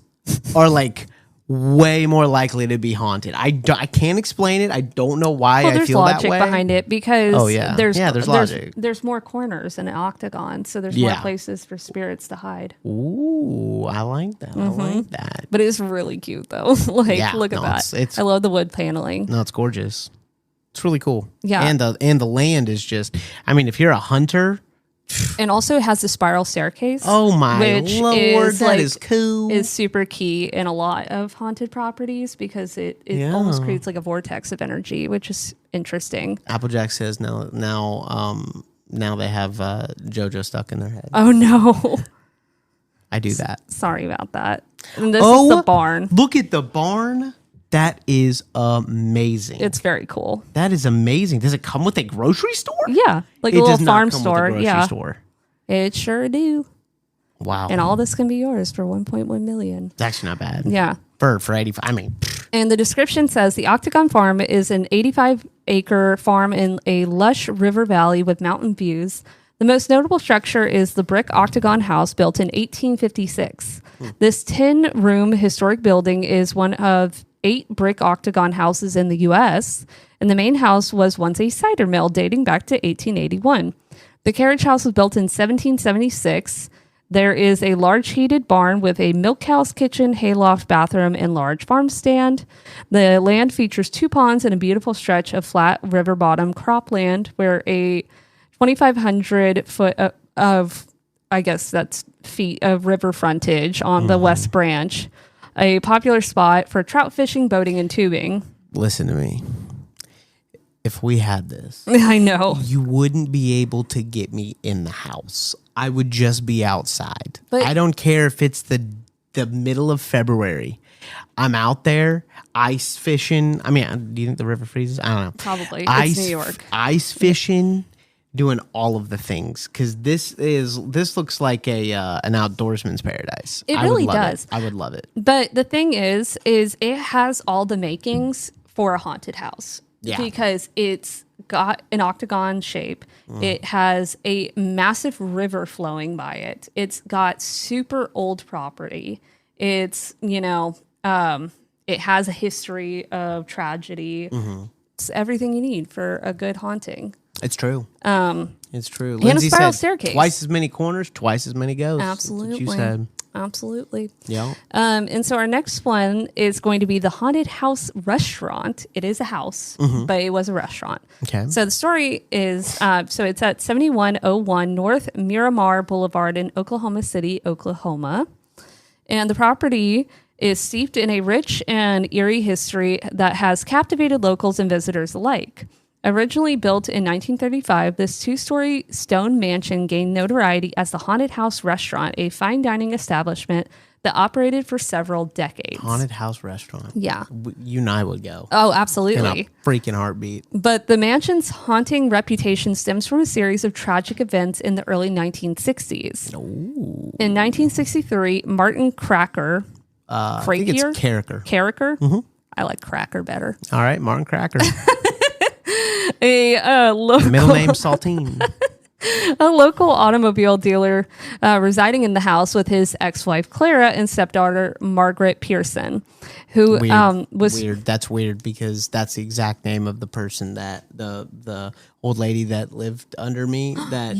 are like way more likely to be haunted. I can't explain it. I don't know why well, I there's feel that logic way. behind it because Oh, yeah. there's logic. There's more corners in an octagon, so there's Yeah. more places for spirits to hide. Ooh, I like that. I like that. But it's really cute though. Like, Yeah, look at no, that. it's- I love the wood paneling. No, it's gorgeous. It's really cool. Yeah. And the land is just. I mean, if you're a hunter, And also it has the spiral staircase. oh my which lord, is that like is cool. is super key in a lot of haunted proproperties because it Yeah. almost creates like a vortex of energy, which is interesting. Applejack says now they have JoJo stuck in their head. Oh no. I do that. Sorry about that. And this is the barn. Look at the barn. That is amazing. It's very cool. That is amazing. Does it come with a grocery store? Yeah. Like It a little does not farm come store. With a grocery Yeah. store. It sure do. Wow. And all this can be yours for 1.1 million. It's actually not bad. Yeah. For 85. I mean, And the description says the Octagon Farm is an 85-acre farm in a lush river valley with mountain views. The most notable structure is the brick Octagon house built in 1856. This 10-room historic building is one of 8 brick Octagon houses in the U.S., and the main house was once a cider mill dating back to 1881. The carriage house was built in 1776. There is a large heated barn with a milk house, kitchen, hayloft, bathroom, and large farm stand. The land features 2 ponds and a beautiful stretch of flat river bottom cropland where a 2,500 foot of, I guess that's feet of river frontage on the West Branch, a popular spot for trout fishing, boating, and tubing. Listen to me. If we had this, I know. you wouldn't be able to get me in the house. I would just be outside. But I don't care if it's the middle of February. I'm out there ice fishing. I mean, do you think the river freezes? I don't know. Probably. Ice, It's New York. Ice fishing, doing all of the things because this looks like an outdoorsman's paradise. It I really would love does. I would love it. But the thing is it has all the makings for a haunted house. Yeah. Because it's got an octagon shape. It has a massive river flowing by it. It's got super old property. It's, it has a history of tragedy. It's everything you need for a good haunting. It's true. It's true. And a spiral staircase. Twice as many corners, twice as many ghosts. Absolutely. That's what you said. Absolutely. Yeah. And so our next one is going to be the Haunted House Restaurant. It is a house, but it was a restaurant. Okay. So the story is, so it's at 7101 North Miramar Boulevard in Oklahoma City, Oklahoma. And the property is steeped in a rich and eerie history that has captivated locals and visitors alike. Originally built in 1935, this 2-story stone mansion gained notoriety as the Haunted House Restaurant, a fine dining establishment that operated for several decades. Haunted house restaurant. Yeah. You and I would go. Oh, In absolutely. a freaking heartbeat. But the mansion's haunting reputation stems from a series of tragic events in the early 1960s. Ooh. In 1963, Martin Cracker, I think it's Carricker. Carricker? I like Cracker better. All right, Martin Cracker. A local Middle name Saltine. a local automobile dealer residing in the house with his ex-wife Clara and stepdaughter Margaret Pearson, who was weird. That's weird because that's the exact name of the person that the old lady that lived under me that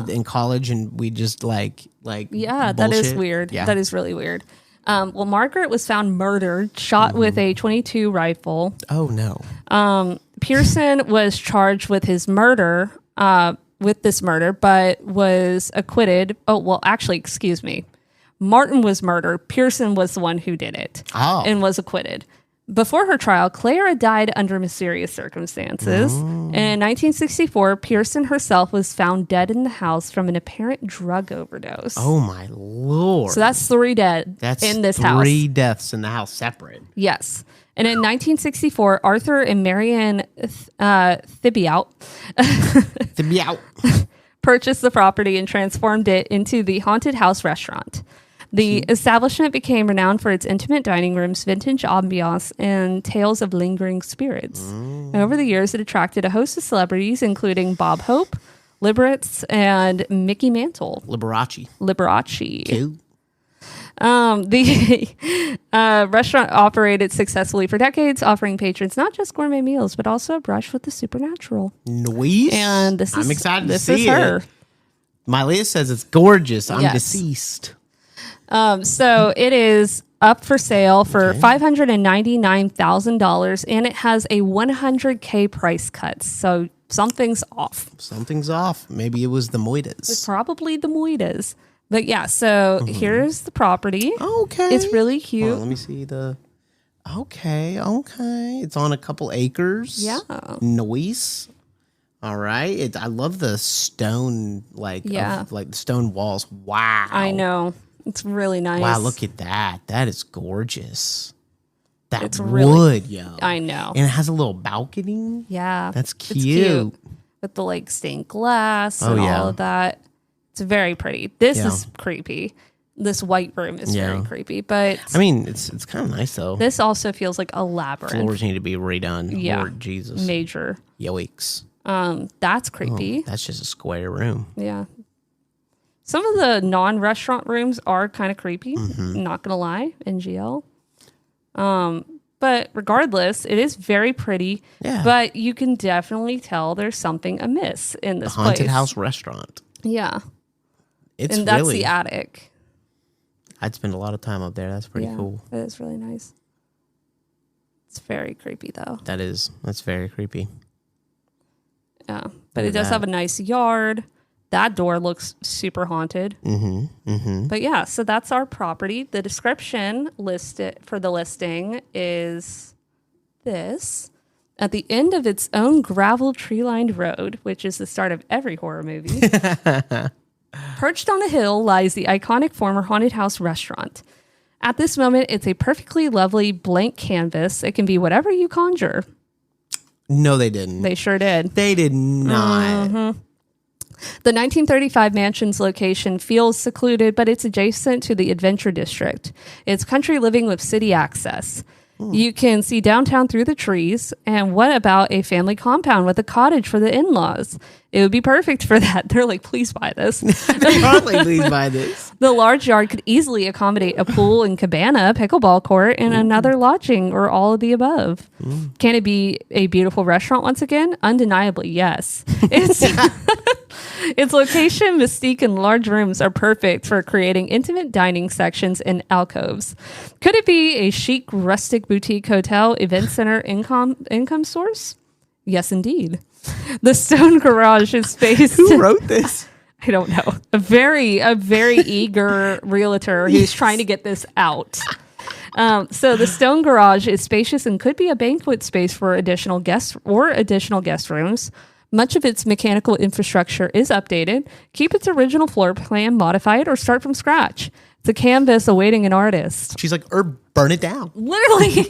in college, and we just like yeah, that is bullshit. weird. Yeah. That is really weird. Well, Margaret was found murdered, shot with a .22 rifle. Oh no. Pearson was charged with his murder, but was acquitted. Oh, well, actually, excuse me. Martin was murdered. Pearson was the one who did it and was acquitted. Before her trial, Clara died under mysterious circumstances. In 1964, Pearson herself was found dead in the house from an apparent drug overdose. Oh my Lord. So that's 3 dead in this house. 3 deaths in the house separate. Yes. And in 1964, Arthur and Marianne Thibault purchased the property and transformed it into the Haunted House Restaurant. The establishment became renowned for its intimate dining rooms, vintage ambiance, and tales of lingering spirits. And over the years, it attracted a host of celebrities, including Bob Hope, Liberace, and Mickey Mantle. Liberace. Cool. The restaurant operated successfully for decades, offering patrons not just gourmet meals, but also a brush with the supernatural. Nice. And I'm excited to this see is her. it. Mylia says it's gorgeous. I'm Yes. deceased. So it is up for sale for $599,000, and it has a $100K price cut. So something's off. Something's off. Maybe it was the Moitas. Probably the Moitas. But yeah, so here's the property. Okay. It's really Hold cute. on, let me see the. Okay. It's on a couple acres. Yeah. Nice. All right. I love the stone, like the stone walls. Wow. I know. It's really nice. Wow, look at that. That is gorgeous. That's wood, really- yo. I know. And it has a little balcony. Yeah. That's It's cute. with the like stained glass Oh, and yeah. all of that. It's very pretty. This Yeah. is creepy. This white room is Yeah. very creepy, but I mean, it's kind of nice though. this also feels like a labyrinth. Floors need to be redone. Yeah. Lord Jesus. Major. Yoicks. That's creepy. That's just a square room. Yeah. Some of the non-restaurant rooms are kind of creepy. Mm-hmm. Not gonna lie, NGL. But But regardless, it is very pretty. Yeah. But you can definitely tell there's something amiss in this Haunted place. house restaurant. Yeah. It's And that's really, the attic. I'd spend a lot of time up there. That's pretty cool. It is really nice. It's very creepy though. That's very creepy. Yeah. But Look it at does that. have a nice yard. That door looks super haunted. But yeah, so that's our property. The description listed for the listing is this. At the end of its own gravel tree-lined road, which is the start of every horror movie, perched on a hill lies the iconic former haunted house restaurant. At this moment, it's a perfectly lovely blank canvas. It can be whatever you conjure. No, they didn't. They sure did. They did not. The 1935 mansion's location feels secluded, but it's adjacent to the Adventure District. It's country living with city access. You can see downtown through the trees. And what about a family compound with a cottage for the in-laws? It would be perfect for that. They're like, please buy this. They probably please buy this. The large yard could easily accommodate a pool and cabana, pickleball court, and another lodging, or all of the above. Can it be a beautiful restaurant once again? Undeniably, yes. Its location, mystique, and large rooms are perfect for creating intimate dining sections and alcoves. Could it be a chic, rustic boutique hotel, event center, income source? Yes, indeed. The stone garage is spaced. Who wrote this? I don't know. A very eager realtor who's trying to get this out. So the stone garage is spacious and could be a banquet space for additional guest rooms. Much of its mechanical infrastructure is updated. Keep its original floor plan, modify it, or start from scratch. It's a canvas awaiting an artist. She's like, or burn it down. Literally.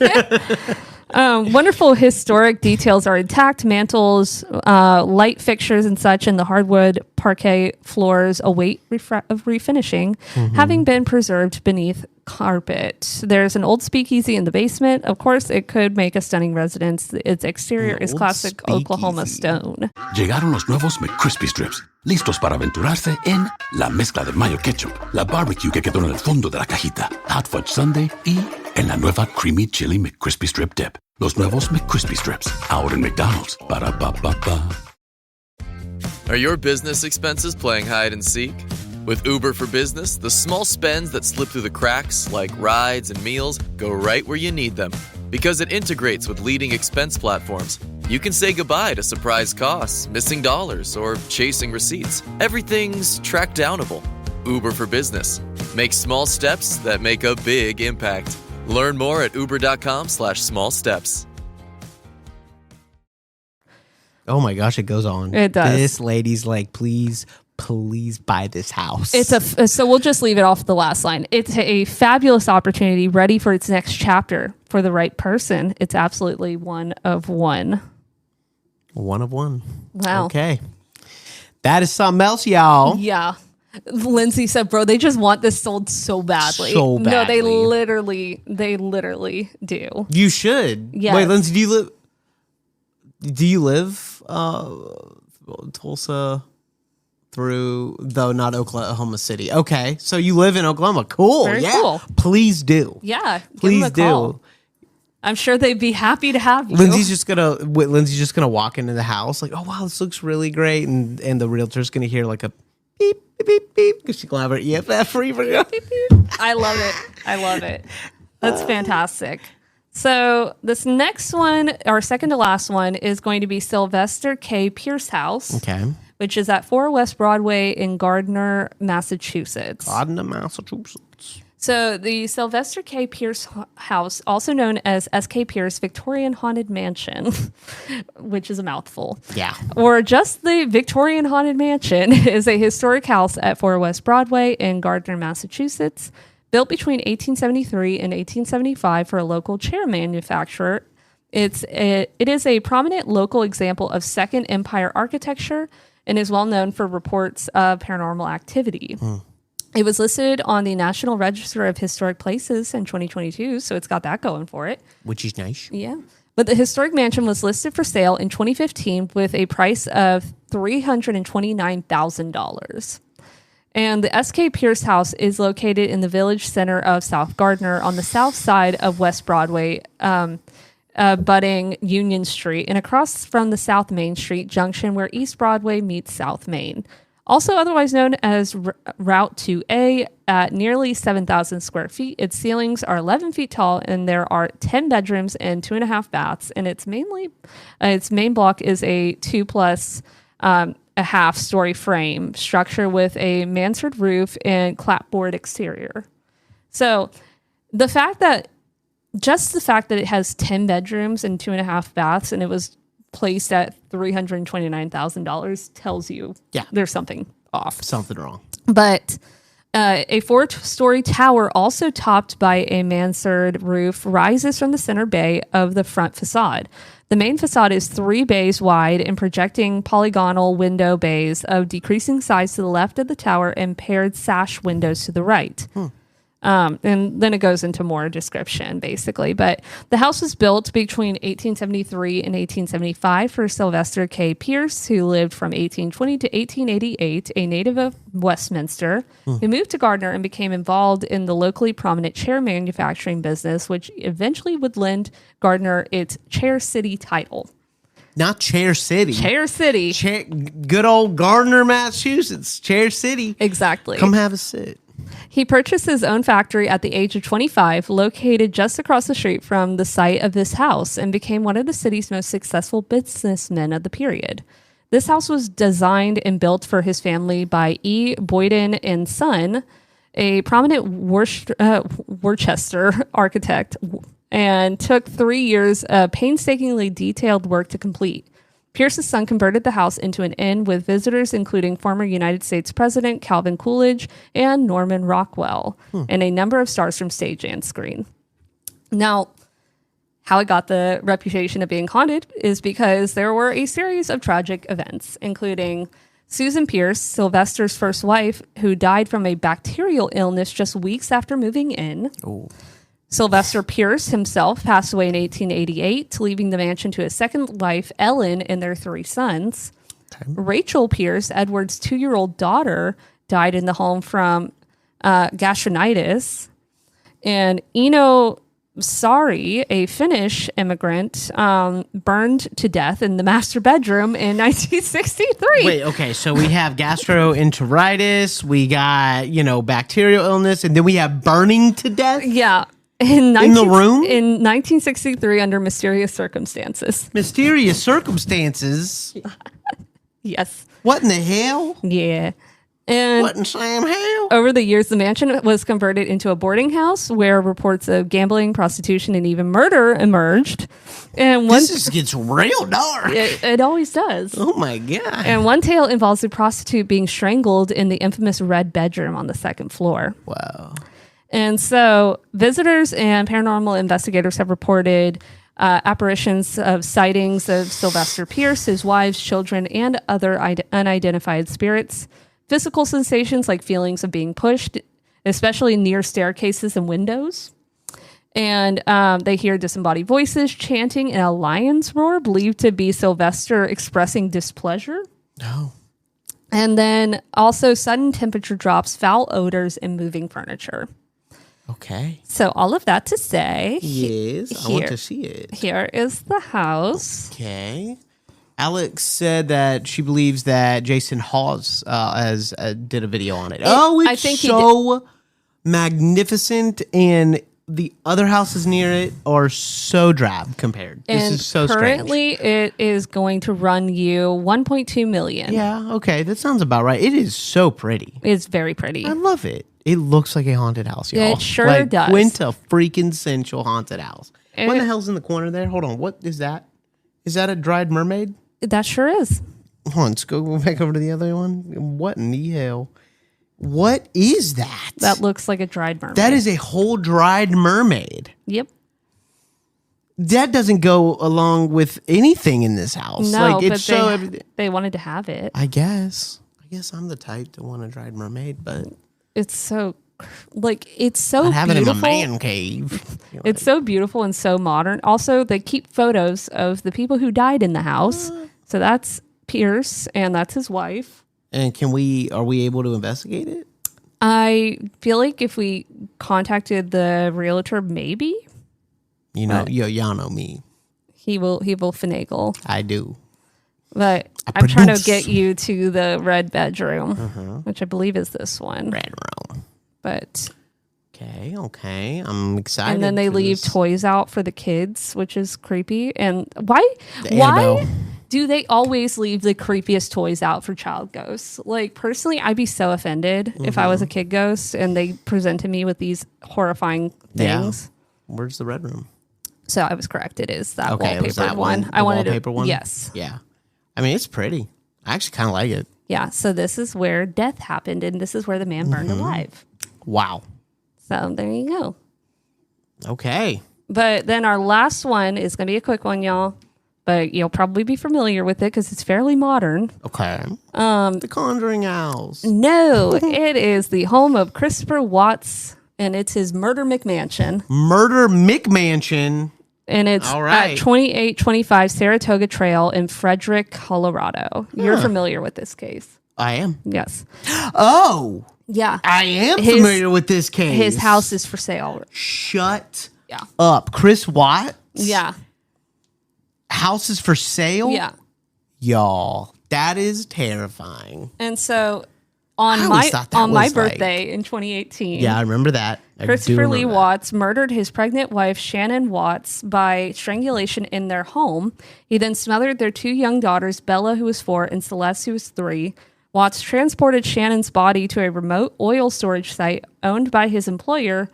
Wonderful historic details are intact. Mantles, light fixtures and such, and the hardwood parquet floors await refinishing, having been preserved beneath carpet. There's an old speakeasy in the basement. Of course, it could make a stunning residence. Its exterior is Old classic speakeasy. Oklahoma stone. Llegaron los nuevos McCrispy Strips, listos para aventurarse en la mezcla de mayo ketchup, la barbecue que quedó en el fondo de la cajita, hot fudge sundae y en la nueva creamy chili McCrispy Strip dip. Los nuevos McCrispy Strips, ahora en McDonald's. Para pa pa pa. Are your business expenses playing hide and seek? With Uber for Business, the small spends that slip through the cracks, like rides and meals, go right where you need them. Because it integrates with leading expense platforms, you can say goodbye to surprise costs, missing dollars, or chasing receipts. Everything's track downable. Uber for Business. Make small steps that make a big impact. Learn more at uber.com/small steps. Oh my gosh, it goes on. It does. This lady's like, please buy this house. So we'll just leave it off the last line. It's a fabulous opportunity ready for its next chapter for the right person. It's absolutely one of one. One of one. Wow. Okay. That is something else, y'all. Yeah. Lindsay said, bro, they just want this sold so badly. So No, they badly. literally do. You should. Yes. Wait, Lindsay, do you live Tulsa through, though not Oklahoma City? Okay. So you live in Oklahoma. Cool. Very yeah. cool. Please do. Yeah. Give them Please a do. call. I'm sure they'd be happy to have you. Lindsay's just gonna walk into the house like, oh wow, this looks really great, and the realtor's gonna hear like a beep beep beep beep because she's gonna have her EFF reader. I love it. That's fantastic. So this next one, our second to last one, is going to be Sylvester K. Pierce House, Okay. which is at 4 West Broadway in Gardner, Massachusetts. Gardner, Massachusetts. So the Sylvester K. Pierce House, also known as S.K. Pierce Victorian Haunted Mansion, which is a mouthful. Yeah. Or just the Victorian Haunted Mansion, is a historic house at 4 West Broadway in Gardner, Massachusetts, built between 1873 and 1875 for a local chair manufacturer. It is a prominent local example of Second Empire architecture and is well known for reports of paranormal activity. It was listed on the National Register of Historic Places in 2022, so it's got that going for it. Which is nice. Yeah. But the historic mansion was listed for sale in 2015 with a price of $329,000. And the S.K. Pierce House is located in the village center of South Gardner on the south side of West Broadway, abutting Union Street and across from the South Main Street junction where East Broadway meets South Main. Also otherwise known as Route 2A, at nearly 7,000 square feet. Its ceilings are 11 feet tall, and there are 10 bedrooms and 2.5 baths. And its main block is a 2+ a half-story frame structure with a mansard roof and clapboard exterior. So the fact that it has 10 bedrooms and 2.5 baths, and it was placed at $329,000 tells you there's something off. Something wrong. But a 4-story tower, also topped by a mansard roof, rises from the center bay of the front facade. The main facade is 3 bays wide and projecting polygonal window bays of decreasing size to the left of the tower and paired sash windows to the right. And then it goes into more description, basically. But the house was built between 1873 and 1875 for Sylvester K. Pierce, who lived from 1820 to 1888, a native of Westminster, who moved to Gardner and became involved in the locally prominent chair manufacturing business, which eventually would lend Gardner its Chair City title. Not Chair City. Chair City. Good old Gardner, Massachusetts. Chair City. Exactly. Come have a sit. He purchased his own factory at the age of 25, located just across the street from the site of this house, and became one of the city's most successful businessmen of the period. This house was designed and built for his family by E. Boyden and Son, a prominent Worcester architect, and took 3 years of painstakingly detailed work to complete. Pierce's son converted the house into an inn with visitors including former United States President Calvin Coolidge and Norman Rockwell, and a number of stars from stage and screen. Now, how it got the reputation of being haunted is because there were a series of tragic events, including Susan Pierce, Sylvester's first wife, who died from a bacterial illness just weeks after moving in. Sylvester Pierce himself passed away in 1888, leaving the mansion to his second wife, Ellen, and their 3 sons. Okay. Rachel Pierce, Edward's 2-year-old daughter, died in the home from gastronitis. And Eno Sari, a Finnish immigrant, burned to death in the master bedroom in 1963. Wait, okay, so we have gastroenteritis, we got, bacterial illness, and then we have burning to death? Yeah. In the room? In 1963, under mysterious circumstances. Mysterious circumstances? Yes. What in the hell? Yeah. And what in Sam hell? Over the years, the mansion was converted into a boarding house where reports of gambling, prostitution, and even murder emerged. And this just gets real dark. It always does. Oh, my God. And one tale involves a prostitute being strangled in the infamous red bedroom on the 2nd floor. Wow. And so visitors and paranormal investigators have reported apparitions of sightings of Sylvester Pierce, his wives, children, and other unidentified spirits. Physical sensations like feelings of being pushed, especially near staircases and windows. And they hear disembodied voices chanting and a lion's roar, believed to be Sylvester expressing displeasure. Oh. And then also sudden temperature drops, foul odors, and moving furniture. Okay. So all of that to say. Yes, I want to see it. Here is the house. Okay. Alex said that she believes that Jason Hawes did a video on it. I think so magnificent, and the other houses near it are so drab compared. And this is so currently strange. It is going to run you $1.2 million. Yeah, okay. That sounds about right. It is so pretty. It's very pretty. I love it. It looks like a haunted house, y'all. It sure does. Quintessential haunted house. What the hell's in the corner there? Hold on. What is that? Is that a dried mermaid? That sure is. Hold on. Let's go back over to the other one. What in the hell? What is that? That looks like a dried mermaid. That is a whole dried mermaid. Yep. That doesn't go along with anything in this house. No, like, it's but they wanted to have it. I guess I'm the type to want a dried mermaid, but it's so beautiful. I'd have it in my man cave. It's so beautiful and so modern. Also, they keep photos of the people who died in the house. So that's Pierce, and that's his wife. And are we able to investigate it? I feel like if we contacted the realtor, maybe Y'all know me. he will finagle. I do. But I I'm trying to produce. get you to the red bedroom, Uh-huh. which I believe is this one. Red room. But Okay. I'm excited. and then they for leave this. toys out for the kids, which is creepy. And why Annabelle. do they always leave the creepiest toys out for child ghosts? Like, personally, I'd be so offended if I was a kid ghost and they presented me with these horrifying things. Yeah. Where's the red room? So I was correct. It is that Okay, it was wallpaper that one. one. I The wanted wallpaper one? Yes. Yeah. I mean, it's pretty. I actually kind of like it. Yeah. So this is where death happened, and this is where the man burned alive. Wow. So there you go. Okay. But then our last one is going to be a quick one, y'all. But you'll probably be familiar with it because it's fairly modern. Okay. The Conjuring House. No, it is the home of Christopher Watts, and it's his Murder McMansion. Murder McMansion. And it's All right. at 2825 Saratoga Trail in Frederick, Colorado. You're familiar with this case. I am. Yes. Oh, Yeah. I am His- familiar with this case. His house is for sale. Shut Yeah. up. Chris Watt. Yeah. House is for sale? Yeah. Y'all, that is terrifying. And so on I my always thought that on my was like- birthday in 2018, Yeah, I remember that. I do Christopher Lee remember that. Watts murdered his pregnant wife, Shannon Watts, by strangulation in their home. He then smothered their two young daughters, Bella, who was 4, and Celeste, who was 3. Watts transported Shannon's body to a remote oil storage site owned by his employer,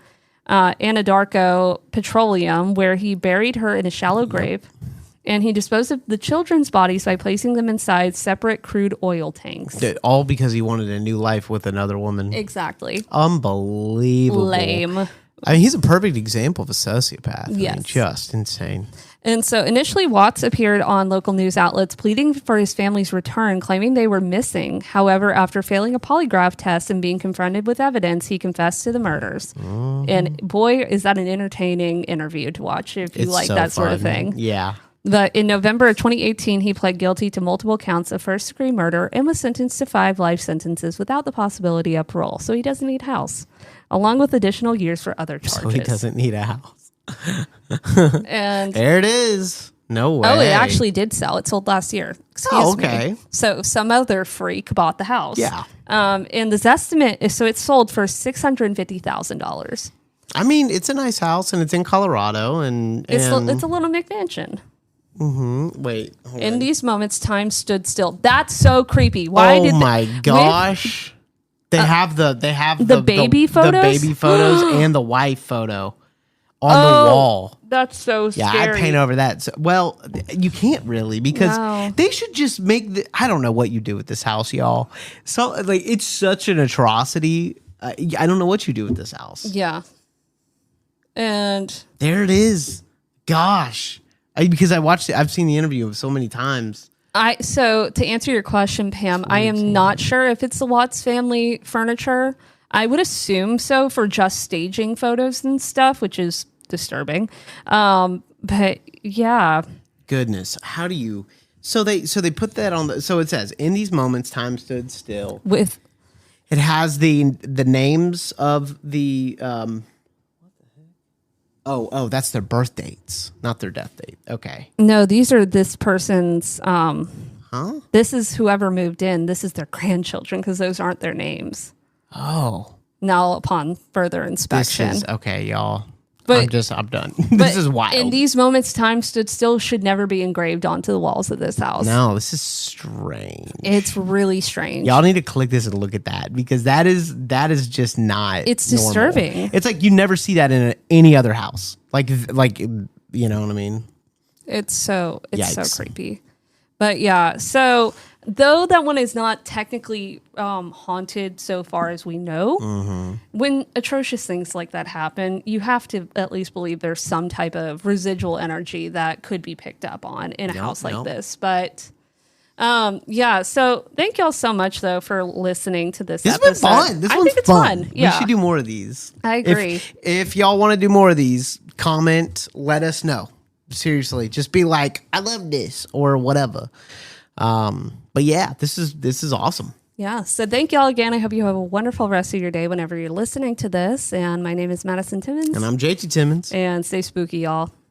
Anadarko Petroleum, where he buried her in a shallow grave. And he disposed of the children's bodies by placing them inside separate crude oil tanks. All because he wanted a new life with another woman. Exactly. Unbelievable. Lame. I mean, he's a perfect example of a sociopath. I mean, Yes. just insane. And so initially, Watts appeared on local news outlets pleading for his family's return, claiming they were missing. However, after failing a polygraph test and being confronted with evidence, he confessed to the murders. And boy, is that an entertaining interview to watch if you It's like so that sort of fun. thing. Yeah. But in November of 2018, he pled guilty to multiple counts of first-degree murder and was sentenced to 5 life sentences without the possibility of parole. So he doesn't need house, along with additional years for other charges. So he doesn't need a house. And There it is. No way. oh, it actually did sell. It sold last year. Excuse okay. me. So some other freak bought the house. Yeah. And this estimate is so it sold for $650,000. I mean, it's a nice house and it's in Colorado. And It's a little McMansion. wait. Hold In on. these moments, time stood still. That's so creepy. Why Oh did my with- gosh. They have the baby the photos? baby photos and the wife photo on Oh, the wall. That's so Yeah, scary. I paint over that. So, well, you can't really because No. they should just make the. I don't know what you do with this house, y'all. So like, it's such an atrocity. I don't know what you do with this house. Yeah. And There it is. Gosh, because I watched it. I've seen the interview so many times. so to answer your question, Pam, I am not sure if it's the Watts family furniture. I would assume so for just staging photos and stuff, which is disturbing. But yeah, Goodness, how do you? So they put that on the. So it says in these moments, time stood still. with It has the names of the. Oh, that's their birth dates, not their death date. Okay. no, these are this person's. Huh? This is whoever moved in. This is their grandchildren because those aren't their names. Oh, Now, upon further this inspection, is okay, y'all. But- I'm done. But This is wild. In these moments, time stood still should never be engraved onto the walls of this house. No, this is strange. It's really strange. Y'all need to click this and look at that because that is just not. It's normal. disturbing. It's like you never see that in any other house. Like you know what I mean? It's so Yikes. creepy. But yeah, so though that one is not technically haunted so far as we know, Mm-hmm. when atrocious things like that happen, you have to at least believe there's some type of residual energy that could be picked up on in a house like this. But yeah, so thank y'all so much though for listening to this This has episode. been fun. This I one's think it's fun. Yeah. We should do more of these. I agree. If y'all want to do more of these, comment, let us know. Seriously, just be like, I love this or whatever. But yeah, this is awesome. Yeah. So thank y'all again. I hope you have a wonderful rest of your day whenever you're listening to this. And my name is Madison Timmons. And I'm JT Timmons. And stay spooky, y'all.